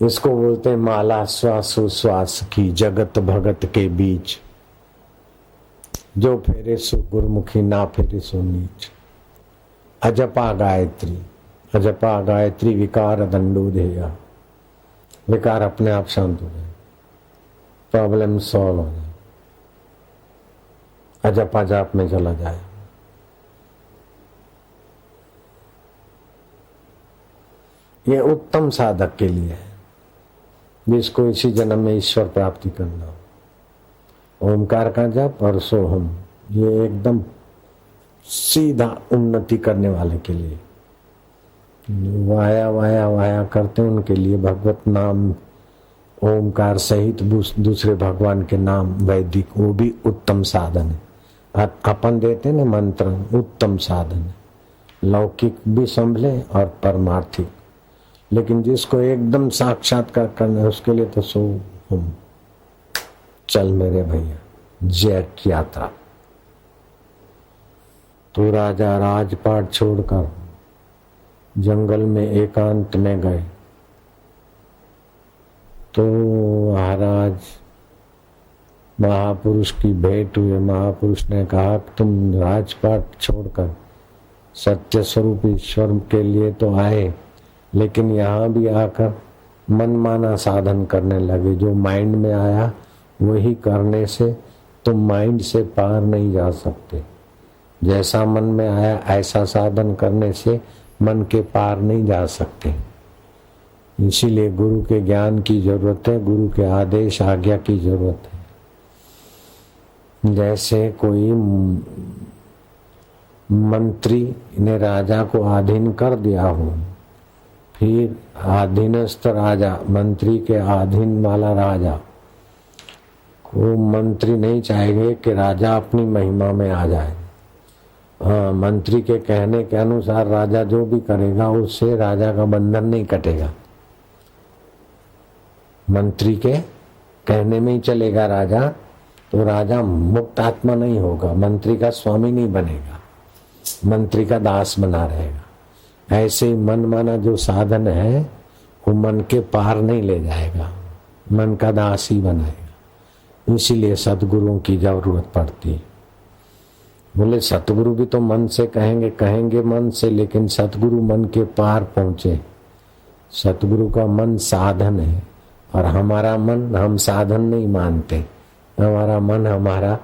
इसको बोलते हैं माला श्वासोश्वास की, जगत भगत के बीच। जो फेरे सो गुरुमुखी, ना फेरे सो नीच। अजपा गायत्री, अजपा गायत्री विकार दंडोधेया। विकार अपने आप शांत हो जाए, प्रॉब्लम सॉल्व हो जाए, अजपा जाप में चला जाए। ये उत्तम साधक के लिए है, जिसको इसी जन्म में ईश्वर प्राप्ति करना हो। ओमकार का जप और सोहम, ये एकदम सीधा उन्नति करने वाले के लिए। वाया वाया वाया करते हैं उनके लिए भगवत नाम ओमकार सहित दूसरे भगवान के नाम वैदिक, वो भी उत्तम साधन है। अपन देते न मंत्र, उत्तम साधन है। लौकिक भी संभले और परमार्थिक, लेकिन जिसको एकदम साक्षात्कार करना है उसके लिए तो सो हम। चल मेरे भैया, जेट यात्रा। तो राजा राजपाट छोड़कर जंगल में एकांत में गए तो महाराज महापुरुष की भेंट हुई। महापुरुष ने कहा तुम राजपाट छोड़कर सत्य स्वरूप ईश्वर के लिए तो आए, लेकिन यहाँ भी आकर मनमाना साधन करने लगे। जो माइंड में आया वही करने से तुम माइंड से पार नहीं जा सकते। जैसा मन में आया ऐसा साधन करने से मन के पार नहीं जा सकते। इसीलिए गुरु के ज्ञान की जरूरत है, गुरु के आदेश आज्ञा की जरूरत है। जैसे कोई मंत्री ने राजा को अधीन कर दिया हो, फिर अधीनस्थ राजा, मंत्री के अधीन वाला राजा को मंत्री नहीं चाहेंगे कि राजा अपनी महिमा में आ जाए। हाँ, मंत्री के कहने के अनुसार राजा जो भी करेगा उससे राजा का बंधन नहीं कटेगा। मंत्री के कहने में ही चलेगा राजा, तो राजा मुक्त आत्मा नहीं होगा, मंत्री का स्वामी नहीं बनेगा, मंत्री का दास बना रहेगा। ऐसे ही मन माना जो साधन है वो मन के पार नहीं ले जाएगा, मन का दास ही बनाएगा। इसीलिए सतगुरुओं की जरूरत पड़ती है। बोले सतगुरु भी तो मन से कहेंगे मन से, लेकिन सतगुरु मन के पार पहुंचे। सतगुरु का मन साधन है और हमारा मन हम साधन नहीं मानते। हमारा मन हमारा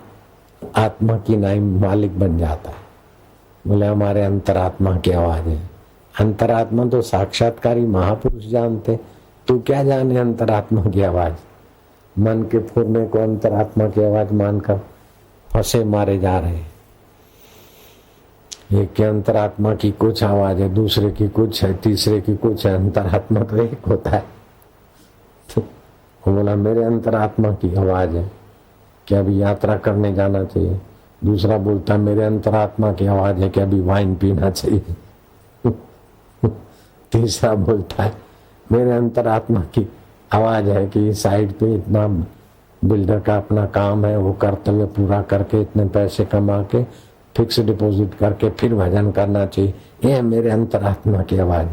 आत्मा की नाई मालिक बन जाता है। बोले हमारे अंतरात्मा की आवाज है। अंतरात्मा तो साक्षात्कारी महापुरुष जानते, तू क्या जाने अंतरात्मा की आवाज। मन के फुरने को अंतरात्मा की आवाज मानकर फंसे मारे जा रहे हैं। एक के अंतरात्मा की कुछ आवाज है, दूसरे की कुछ है, तीसरे की कुछ है, अंतरात्मा तो एक होता है। तो वो बोला मेरे अंतरात्मा की आवाज है कि अभी यात्रा करने जाना चाहिए। दूसरा बोलता है मेरे अंतरात्मा की आवाज है कि अभी वाइन पीना चाहिए। तीसरा बोलता है मेरे अंतरात्मा की आवाज है कि साइड पे इतना बिल्डर का अपना काम है, वो कर्तव्य पूरा करके इतने पैसे कमा के फिक्स डिपॉजिट करके फिर भजन करना चाहिए। ये है मेरे अंतरात्मा की आवाज।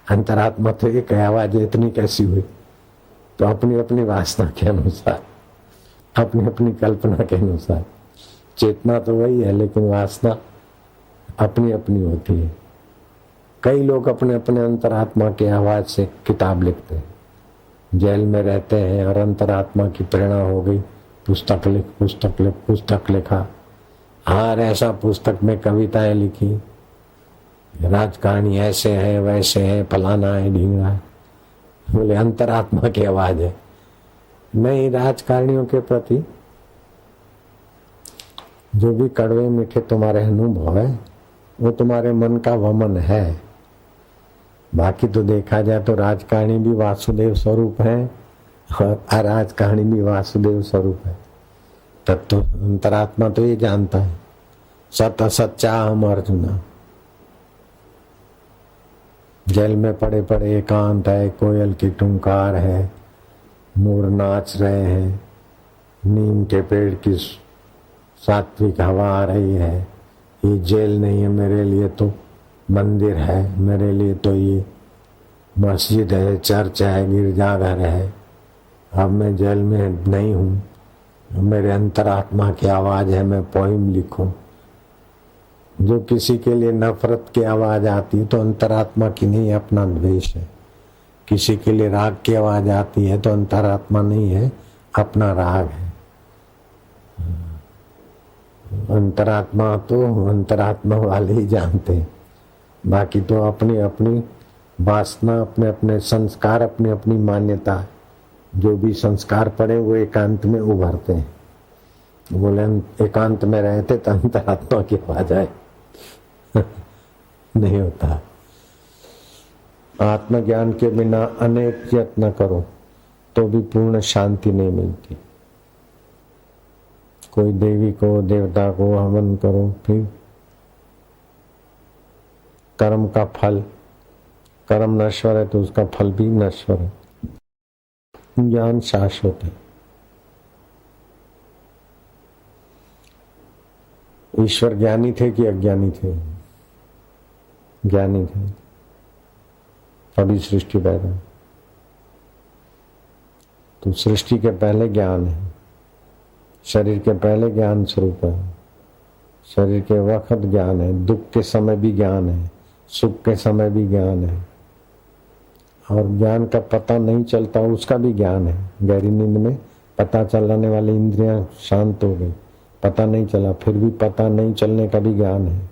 अंतरात्मा तो एक आवाज इतनी कैसी हुई? तो अपनी अपनी वासना के अनुसार, अपनी अपनी कल्पना के अनुसार। चेतना तो वही है, लेकिन वासना अपनी अपनी होती है। कई लोग अपने अपने अंतरात्मा की आवाज से किताब लिखते हैं, जेल में रहते हैं और अंतरात्मा की प्रेरणा हो गई पुस्तक लिख, पुस्तक लिख, पुस्तक लिखा। हर ऐसा पुस्तक में कविताएं लिखी, राजकहानी ऐसे है वैसे है, फलाना है ढींगना है। बोले अंतरात्मा की आवाज है। नहीं, राजकारणियों के प्रति जो भी कड़वे मीठे तुम्हारे अनुभव है वो तुम्हारे मन का वमन है। बाकी तो देखा जाए तो राजकहानी भी वासुदेव स्वरूप है और अराजकहानी भी वासुदेव स्वरूप है। तब तो अंतरात्मा तो ये जानता है, सत सच्चा हम अर्जुना। जल में पड़े पड़े एकांत है, कोयल की टुंकार है, मोर नाच रहे हैं, नीम के पेड़ की सात्विक हवा आ रही है। ये जेल नहीं है मेरे लिए तो मंदिर है, मेरे लिए तो ये मस्जिद है, चर्च है, गिरजाघर है। अब मैं जेल में नहीं हूँ, मेरे अंतरात्मा की आवाज है, मैं पोइम लिखूं। जो किसी के लिए नफरत की आवाज आती है तो अंतरात्मा की नहीं, अपना द्वेष है। किसी के लिए राग की आवाज आती है तो अंतरात्मा नहीं है, अपना राग है। अंतरात्मा तो अंतरात्मा वाले ही जानते हैं, बाकी तो अपनी अपनी वासना, अपने अपने संस्कार, अपनी अपनी मान्यता, जो भी संस्कार पड़े वो एकांत में उभरते हैं। बोले एकांत में रहते तो अंतरात्मा की आवाज आए नहीं होता। आत्मज्ञान के बिना अनेक यत्न करो तो भी पूर्ण शांति नहीं मिलती। कोई देवी को, देवता को हवन करो, फिर कर्म का फल, कर्म नश्वर है तो उसका फल भी नश्वर है। ज्ञान शाश्वत है। ईश्वर ज्ञानी थे कि अज्ञानी थे? ज्ञानी थे, तभी सृष्टि पैदा। तो सृष्टि के पहले ज्ञान है, शरीर के पहले ज्ञान स्वरूप है, शरीर के वक्त ज्ञान है, दुख के समय भी ज्ञान है, सुख के समय भी ज्ञान है। और ज्ञान का पता नहीं चलता उसका भी ज्ञान है। गहरी नींद में पता चलाने वाली इंद्रियां शांत हो गई, पता नहीं चला, फिर भी पता नहीं चलने का भी ज्ञान है।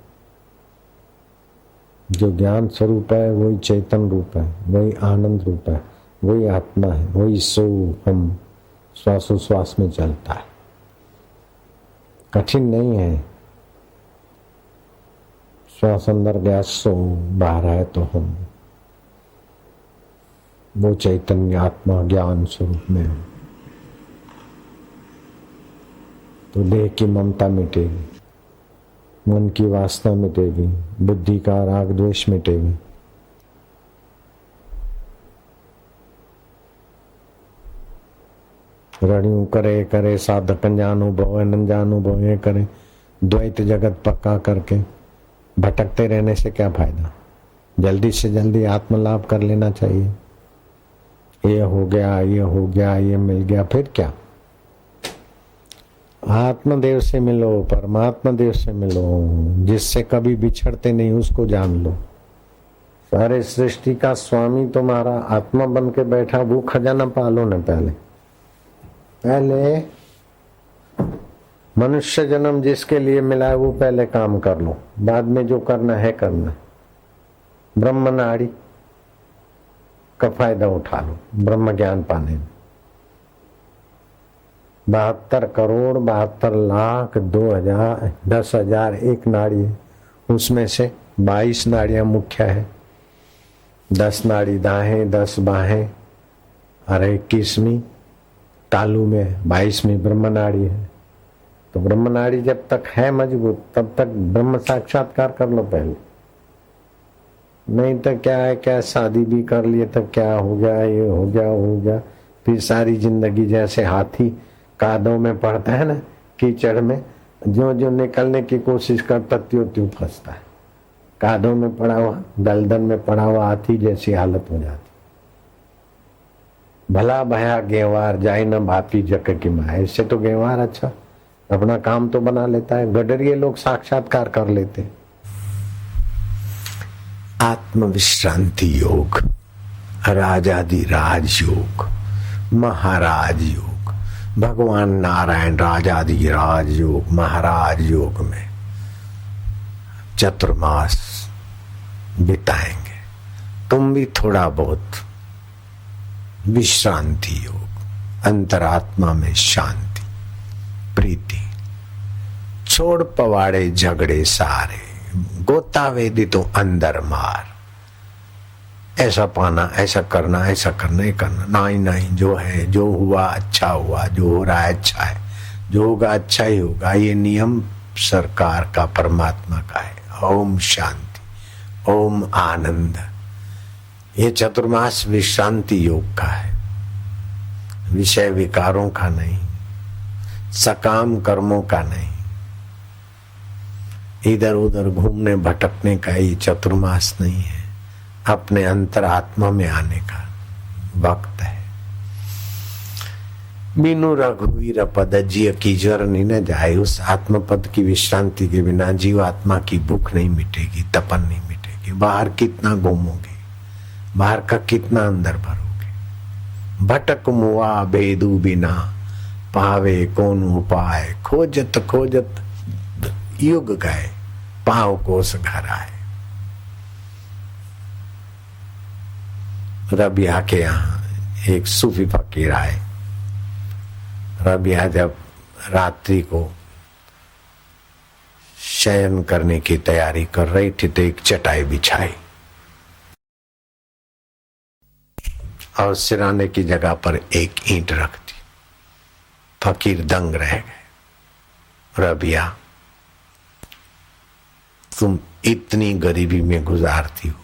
जो ज्ञान स्वरूप है वही चैतन रूप है, वही आनंद रूप है, वही आत्मा है, वही सो हम श्वासोश्वास में चलता है। कठिन नहीं है। श्वास अंदर गया, सो बाहर है तो हम, वो चैतन्य आत्मा ज्ञान स्वरूप में है। तो देह की ममता मिटेगी, मन की वासना मिटेगी, बुद्धि का राग द्वेष मिटेगी। रणियों करे करे साधक अनुभव अनुभव करे, द्वैत जगत पक्का करके भटकते रहने से क्या फायदा? जल्दी से जल्दी आत्मलाभ कर लेना चाहिए। ये हो गया, ये हो गया, ये मिल गया, फिर क्या? आत्मदेव से मिलो, परमात्मा देव से मिलो, जिससे कभी बिछड़ते नहीं, उसको जान लो। सारे सृष्टि का स्वामी तुम्हारा आत्मा बन के बैठा, वो खजाना पालो न। पहले मनुष्य जन्म जिसके लिए मिला है वो पहले काम कर लो, बाद में जो करना है करना। ब्रह्म नाड़ी का फायदा उठा लो ब्रह्म ज्ञान पाने में। 72 करोड़ 72 लाख 2000 10,000 एक नाड़ी है, उसमें से 22 नाड़ियां मुख्य है। 10 नाड़ी दाहें, 10 बाहें और 21वीं तालू में 22वीं ब्रह्म नाड़ी है। तो ब्रह्म नाड़ी जब तक है मजबूत तब तक ब्रह्म साक्षात्कार कर लो पहले। नहीं तो क्या है, क्या शादी भी कर लिए तो क्या हो गया, ये हो गया, हो गया, फिर सारी जिंदगी जैसे हाथी कादों में पड़ता है ना, कीचड़ में, जो जो निकलने की कोशिश करता त्यों त्यों फंसता है। कादों में पड़ा हुआ, दलदल में पड़ा हुआ हाथी जैसी हालत हो जाती। भला भया गेवार जाए न भापी जक की माँ। इससे तो गेवार अच्छा अपना काम तो बना लेता है, गडरिये लोग साक्षात्कार कर लेते। आत्म विश्रांति योग, राजादि राज योग, महाराज योग, भगवान नारायण राजाधिराज योग महाराज योग में चतुर्मास बिताएंगे। तुम भी थोड़ा बहुत विश्रांति योग, अंतरात्मा में शांति प्रीति, छोड़ पवाड़े झगड़े सारे, गोता वेदी तो अंदर मार। ऐसा पाना, ऐसा करना, ऐसा करना, ये करना, नहीं नहीं, जो है जो हुआ अच्छा हुआ, जो हो रहा है अच्छा है, जो होगा अच्छा ही होगा। ये नियम सरकार का, परमात्मा का है। ओम शांति, ओम आनंद। ये चतुर्मास विश्रांति योग का है, विषय विकारों का नहीं, सकाम कर्मों का नहीं, इधर उधर घूमने भटकने का ये चतुर्मास नहीं है। अपने अंतरात्मा में आने का वक्त है। बिनु रघुवीर पद जिय की ज्वर न जाए। उस आत्म पद की विश्रांति के बिना जीवात्मा की भूख नहीं मिटेगी, तपन नहीं मिटेगी। बाहर कितना घूमोगे, बाहर का कितना अंदर भरोगे। भटक मुआ भेदू बिना, पावे कौन उपाय। खोजत खोजत युग गए, पाँव कोस घर आए। रबिया के यहाँ एक सूफी फकीर आए। रबिया जब रात्रि को शयन करने की तैयारी कर रही थी तो एक चटाई बिछाई और सिराने की जगह पर एक ईंट रख दी। फकीर दंग रह गए। रबिया, तुम इतनी गरीबी में गुजारती हो,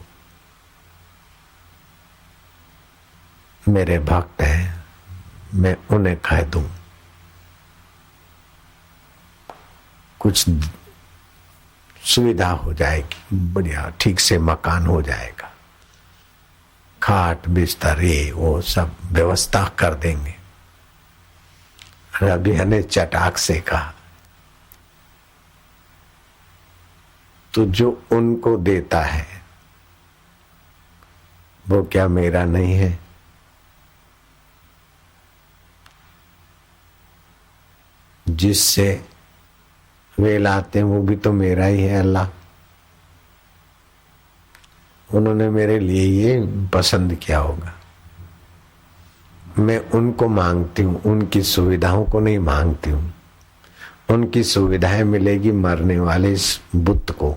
मेरे भक्त हैं, मैं उन्हें कह दूं कुछ सुविधा हो जाएगी, बढ़िया ठीक से मकान हो जाएगा, खाट बिस्तर ये वो सब व्यवस्था कर देंगे। रबिया ने चटाक से कहा, तो जो उनको देता है वो क्या मेरा नहीं है? जिससे वे लाते हैं वो भी तो मेरा ही है अल्लाह। उन्होंने मेरे लिए ये पसंद किया होगा। मैं उनको मांगती हूँ, उनकी सुविधाओं को नहीं मांगती हूँ। उनकी सुविधाएं मिलेगी मरने वाले इस बुत को,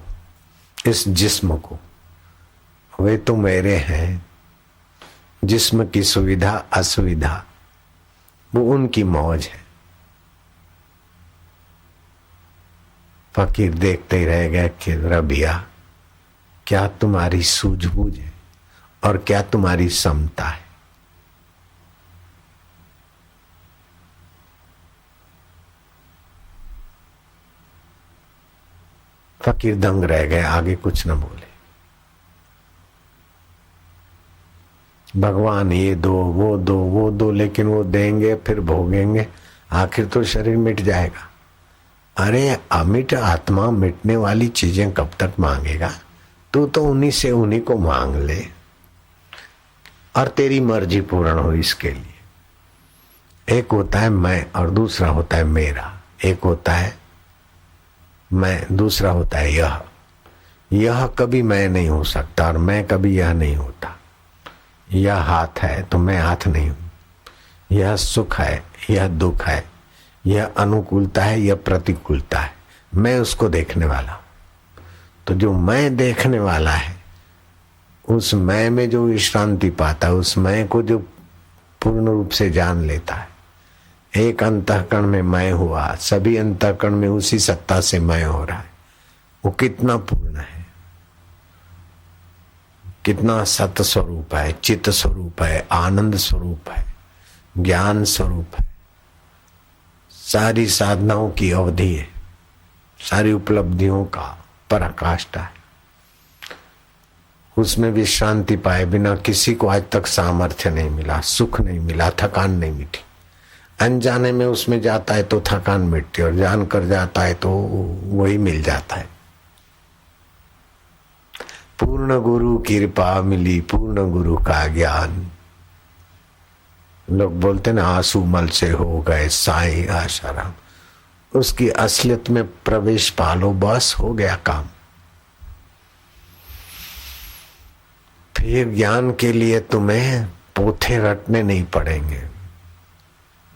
इस जिस्म को। वे तो मेरे हैं। जिस्म की सुविधा असुविधा वो उनकी मौज है। फकीर देखते ही रह गए कि रबिया, क्या तुम्हारी सूझबूझ है और क्या तुम्हारी समता है। फकीर दंग रह गए, आगे कुछ न बोले। भगवान ये दो वो दो वो दो, लेकिन वो देंगे फिर भोगेंगे, आखिर तो शरीर मिट जाएगा। अरे अमिट आत्मा मिटने वाली चीजें कब तक मांगेगा? तू तो उन्हीं से उन्हीं को मांग ले और तेरी मर्जी पूर्ण हो इसके लिए। एक होता है मैं और दूसरा होता है मेरा। एक होता है मैं, दूसरा होता है यह। यह कभी मैं नहीं हो सकता और मैं कभी यह नहीं होता। यह हाथ है तो मैं हाथ नहीं हूं। यह सुख है, यह दुख है, यह अनुकूलता है, यह प्रतिकूलता है। मैं उसको देखने वाला हूं। तो जो मैं देखने वाला है, उस मैं में जो विश्रांति पाता है, उस मैं को जो पूर्ण रूप से जान लेता है। एक अंतःकरण में मैं हुआ, सभी अंतःकरण में उसी सत्ता से मैं हो रहा है। वो कितना पूर्ण है, कितना सत स्वरूप है, चित्त स्वरूप है, आनंद स्वरूप है, ज्ञान स्वरूप है। सारी साधनाओं की अवधि है, सारी उपलब्धियों का पराकाष्ठा है। उसमें विश्रांति पाए बिना किसी को आज तक सामर्थ्य नहीं मिला, सुख नहीं मिला, थकान नहीं मिटी। अनजाने में उसमें जाता है तो थकान मिटती है और जान कर जाता है तो वही मिल जाता है। पूर्ण गुरु कृपा मिली, पूर्ण गुरु का ज्ञान। लोग बोलते ना आंसू मल से हो गए साई आशाराम, उसकी असलियत में प्रवेश पालो, बस हो गया काम। फिर ज्ञान के लिए तुम्हें पोथे रटने नहीं पड़ेंगे।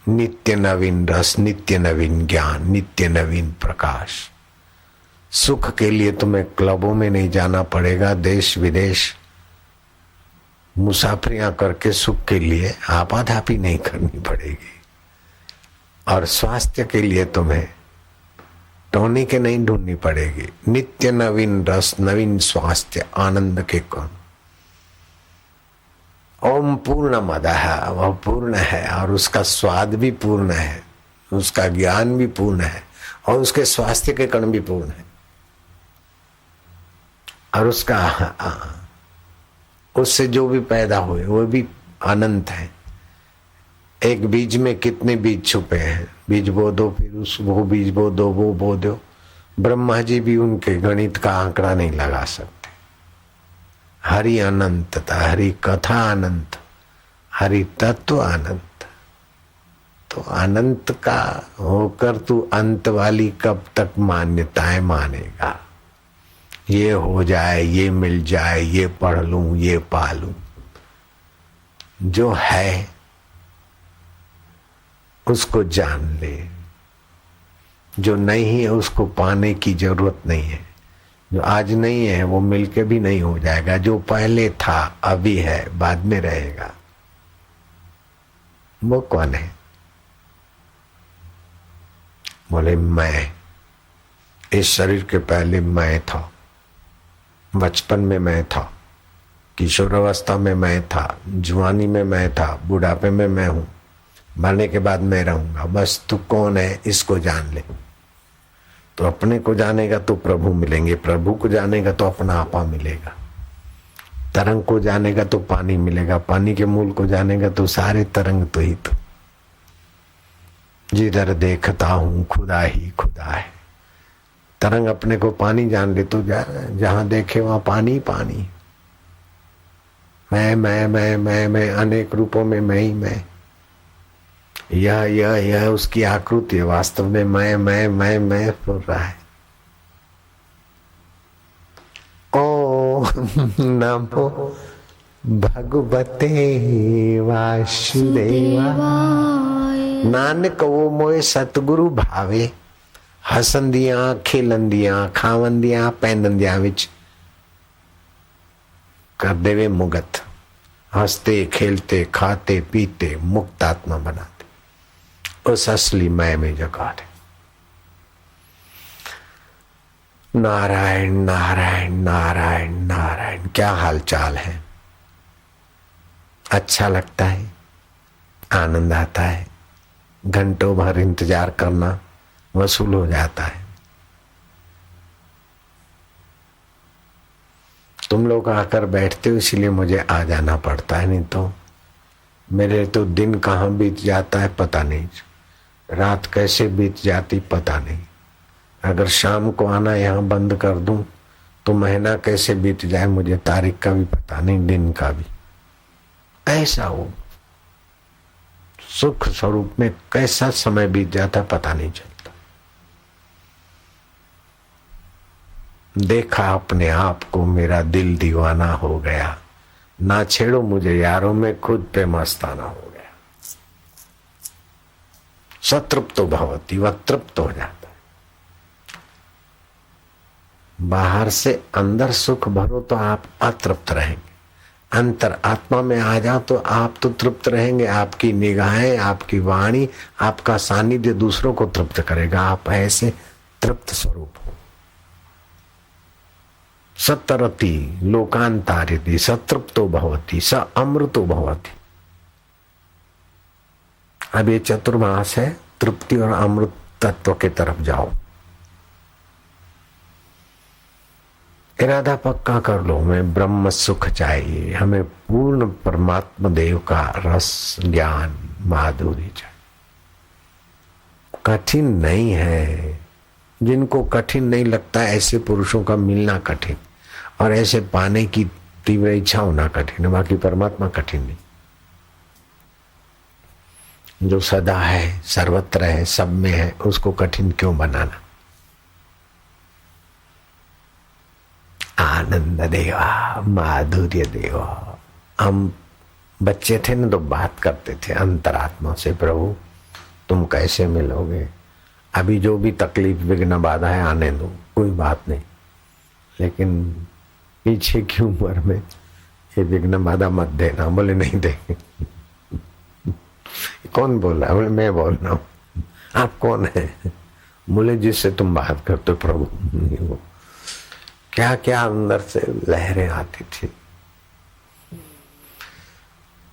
नित्य नवीन रस, नित्य नवीन ज्ञान, नित्य नवीन प्रकाश। सुख के लिए तुम्हें क्लबों में नहीं जाना पड़ेगा, देश विदेश मुसाफरियां करके सुख के लिए आपाधापी नहीं करनी पड़ेगी। और स्वास्थ्य के लिए तुम्हें टॉनिक नहीं ढूंढनी पड़ेगी। नित्य नवीन रस, नवीन स्वास्थ्य, आनंद के कण। ओम पूर्ण मद है, वह पूर्ण है और उसका स्वाद भी पूर्ण है, उसका ज्ञान भी पूर्ण है और उसके स्वास्थ्य के कण भी पूर्ण है। और उससे जो भी पैदा हुए वो भी अनंत है। एक बीज में कितने बीज छुपे हैं, बीज बो दो, फिर वो बीज बो दो, वो बो दो। ब्रह्मा जी भी उनके गणित का आंकड़ा नहीं लगा सकते। हरि अनंतता, हरि कथा अनंत, हरि तत्व अनंत। तो अनंत का होकर तू अंत वाली कब तक मान्यताएं मानेगा? ये हो जाए, ये मिल जाए, ये पढ़ लूं, ये पा लूं। जो है उसको जान ले, जो नहीं है उसको पाने की जरूरत नहीं है। जो आज नहीं है वो मिलके भी नहीं हो जाएगा। जो पहले था अभी है, बाद में रहेगा। वो कौन है? बोले मैं। इस शरीर के पहले मैं था, बचपन में मैं था, किशोरावस्था में मैं था, जवानी में मैं था, बुढ़ापे में मैं हूं, मरने के बाद मैं रहूंगा। बस तू कौन है इसको जान ले। तो अपने को जानेगा तो प्रभु मिलेंगे, प्रभु को जानेगा तो अपना आपा मिलेगा, तरंग को जानेगा तो पानी मिलेगा, पानी के मूल को जानेगा तो सारे तरंग तो ही तो। जिधर देखता हूं खुदा ही खुदा है। तरंग अपने को पानी जान ले तो जहां देखे वहां पानी पानी। मैं अनेक रूपों में मैं ही मैं। यह उसकी आकृति है, वास्तव में मैं बोल रहा है। ओ नमो भगवते वासुदेवाय। नानक वो मोए सतगुरु भावे, हसंदियां खेलंदियां खावंदियां पैंदंदियां विच कर देवे मुगत। हंसते खेलते खाते पीते मुक्त आत्मा बनाते उस असली मैं में जगा दे। नारायण नारायण नारायण नारायण। क्या हालचाल है? अच्छा लगता है, आनंद आता है। घंटों भर इंतजार करना वसूल हो जाता है। तुम लोग आकर बैठते हो इसलिए मुझे आ जाना पड़ता है, नहीं तो मेरे तो दिन कहाँ बीत जाता है पता नहीं, रात कैसे बीत जाती पता नहीं। अगर शाम को आना यहाँ बंद कर दूं तो महीना कैसे बीत जाए मुझे तारीख का भी पता नहीं, दिन का भी। ऐसा हो सुख स्वरूप में कैसा समय बीत जाता पता नहीं चलता। देखा अपने आप को, मेरा दिल दीवाना हो गया। ना छेड़ो मुझे यारों में खुद पे मस्ताना हो गया। सतृप्तो भवति, वह तृप्त हो जाता है। बाहर से अंदर सुख भरो तो आप अतृप्त रहेंगे, अंतर आत्मा में आ जाओ तो आप तो तृप्त रहेंगे। आपकी निगाहें, आपकी वाणी, आपका सानिध्य दूसरों को तृप्त करेगा। आप ऐसे तृप्त स्वरूप हो। सतरति लोकांतारिति सतृप्तो भवति स अमृतो भवति। अब ये चतुर्मास है, तृप्ति और अमृत तत्व के तरफ जाओ। इरादा पक्का कर लो, हमें ब्रह्म सुख चाहिए, हमें पूर्ण परमात्मा देव का रस ज्ञान माधुरी चाहिए। कठिन नहीं है। जिनको कठिन नहीं लगता ऐसे पुरुषों का मिलना कठिन और ऐसे पाने की तीव्र इच्छा होना कठिन है। बाकी परमात्मा कठिन नहीं। जो सदा है, सर्वत्र है, सब में है, उसको कठिन क्यों बनाना। आनंद देवा, माधुर्य देवा। हम बच्चे थे ना तो बात करते थे अंतरात्मा से, प्रभु तुम कैसे मिलोगे, अभी जो भी तकलीफ विघ्न बाधा है आने दो, कोई बात नहीं, लेकिन पीछे की उम्र में ये विघ्न बाधा मत देना। बोले नहीं देंगे। कौन बोल रहा है? बोले मैं बोल रहा हूँ। आप कौन है? बोले जिससे तुम बात करते हो प्रभु। वो क्या क्या अंदर से लहरें आती थी।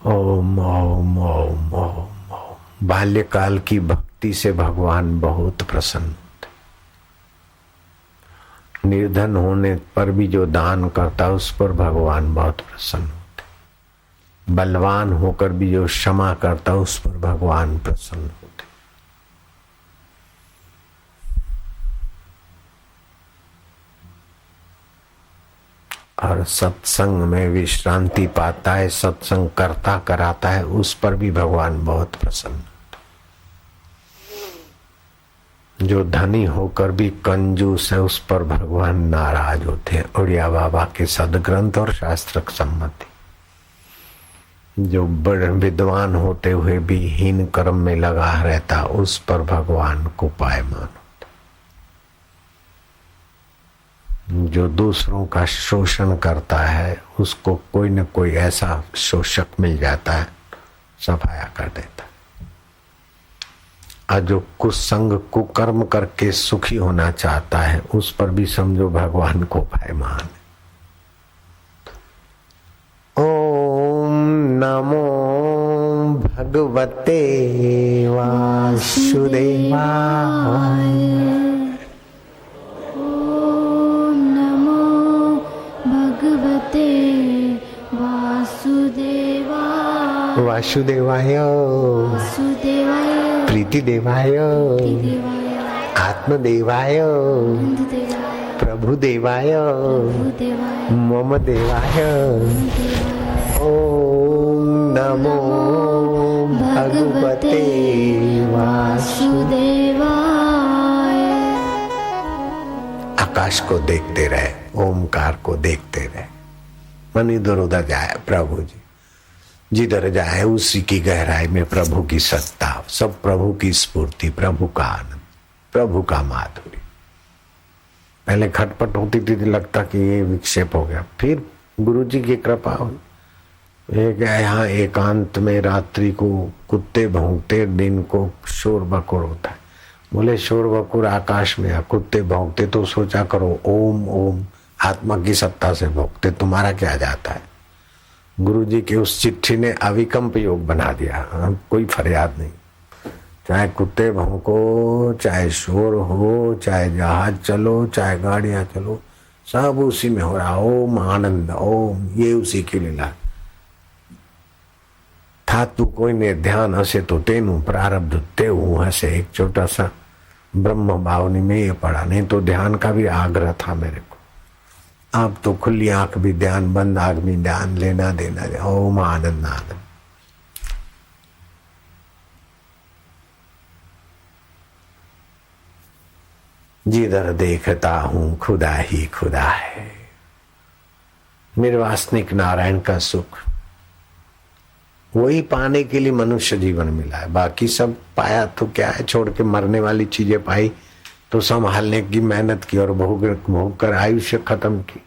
ओम ओम ओम ओम ओम। बाल्यकाल की भक्ति से भगवान बहुत प्रसन्न होते। निर्धन होने पर भी जो दान करता उस पर भगवान बहुत प्रसन्न होते। बलवान होकर भी जो क्षमा करता उस पर भगवान प्रसन्न होते। और सत्संग में विश्रांति पाता है, सत्संग करता कराता है, उस पर भी भगवान बहुत प्रसन्न होते। जो धनी होकर भी कंजूस है उस पर भगवान नाराज होते हैं। उड़िया बाबा के सदग्रंथ और शास्त्र सम्मति। जो बड़े विद्वान होते हुए भी हीन कर्म में लगा रहता उस पर भगवान को पायमान होता। जो दूसरों का शोषण करता है उसको कोई न कोई ऐसा शोषक मिल जाता है, सफाया कर देता। और जो कुसंग कुकर्म करके सुखी होना चाहता है उस पर भी समझो भगवान को पायमान है। ओम नमो भगवते वासुदेवाय। ओम नमो भगवते वासुदेवाय। वासुदेवाय वासुदेवाय। प्रीति देवाय, आत्मदेवाय, प्रभु देवाय, मम देवाय। ओम नमो भगवते वासुदेवाय। आकाश को देखते रहे, ओमकार को देखते रहे, मन इधर उधर जाए। प्रभु जी जिधर जाए उसी की गहराई में प्रभु की सत्ता, सब प्रभु की स्फूर्ति, प्रभु का आनंद, प्रभु का माधुर्य। पहले खटपट होती थी, लगता कि ये विक्षेप हो गया, फिर गुरु जी की कृपा हुई। यहाँ एकांत में रात्रि को कुत्ते भौंकते, दिन को शोर बकोर होता है। बोले शोर बकोर आकाश में है, कुत्ते भौंकते तो सोचा करो ओम ओम आत्मा की सत्ता से भौंकते, तुम्हारा क्या जाता है। गुरु जी की उस चिट्ठी ने अविकल्प योग बना दिया। कोई फरियाद नहीं, चाहे कुत्ते भौंको, चाहे शोर हो, चाहे जहाज चलो, चाहे गाड़ियां चलो, सब उसी में हो रहा। ओम आनंद, ओम ये उसी की लीला। था तू कोई ने ध्यान हसे तो तेनु प्रारब्ध तेऊ हसे। एक छोटा सा ब्रह्म बावनी में ये पढ़ा, नहीं तो ध्यान का भी आग्रह था मेरे को। अब तो खुली आंख भी ध्यान, बंद आंख भी ध्यान, लेना देना। ओम आनंद आनंद। जिधर देखता हूं खुदा ही खुदा है। निर्वासनिक नारायण का सुख वही पाने के लिए मनुष्य जीवन मिला है। बाकी सब पाया तो क्या है, छोड़ के मरने वाली चीजें पाई तो संभालने की मेहनत की और भोग कर आयुष्य खत्म की।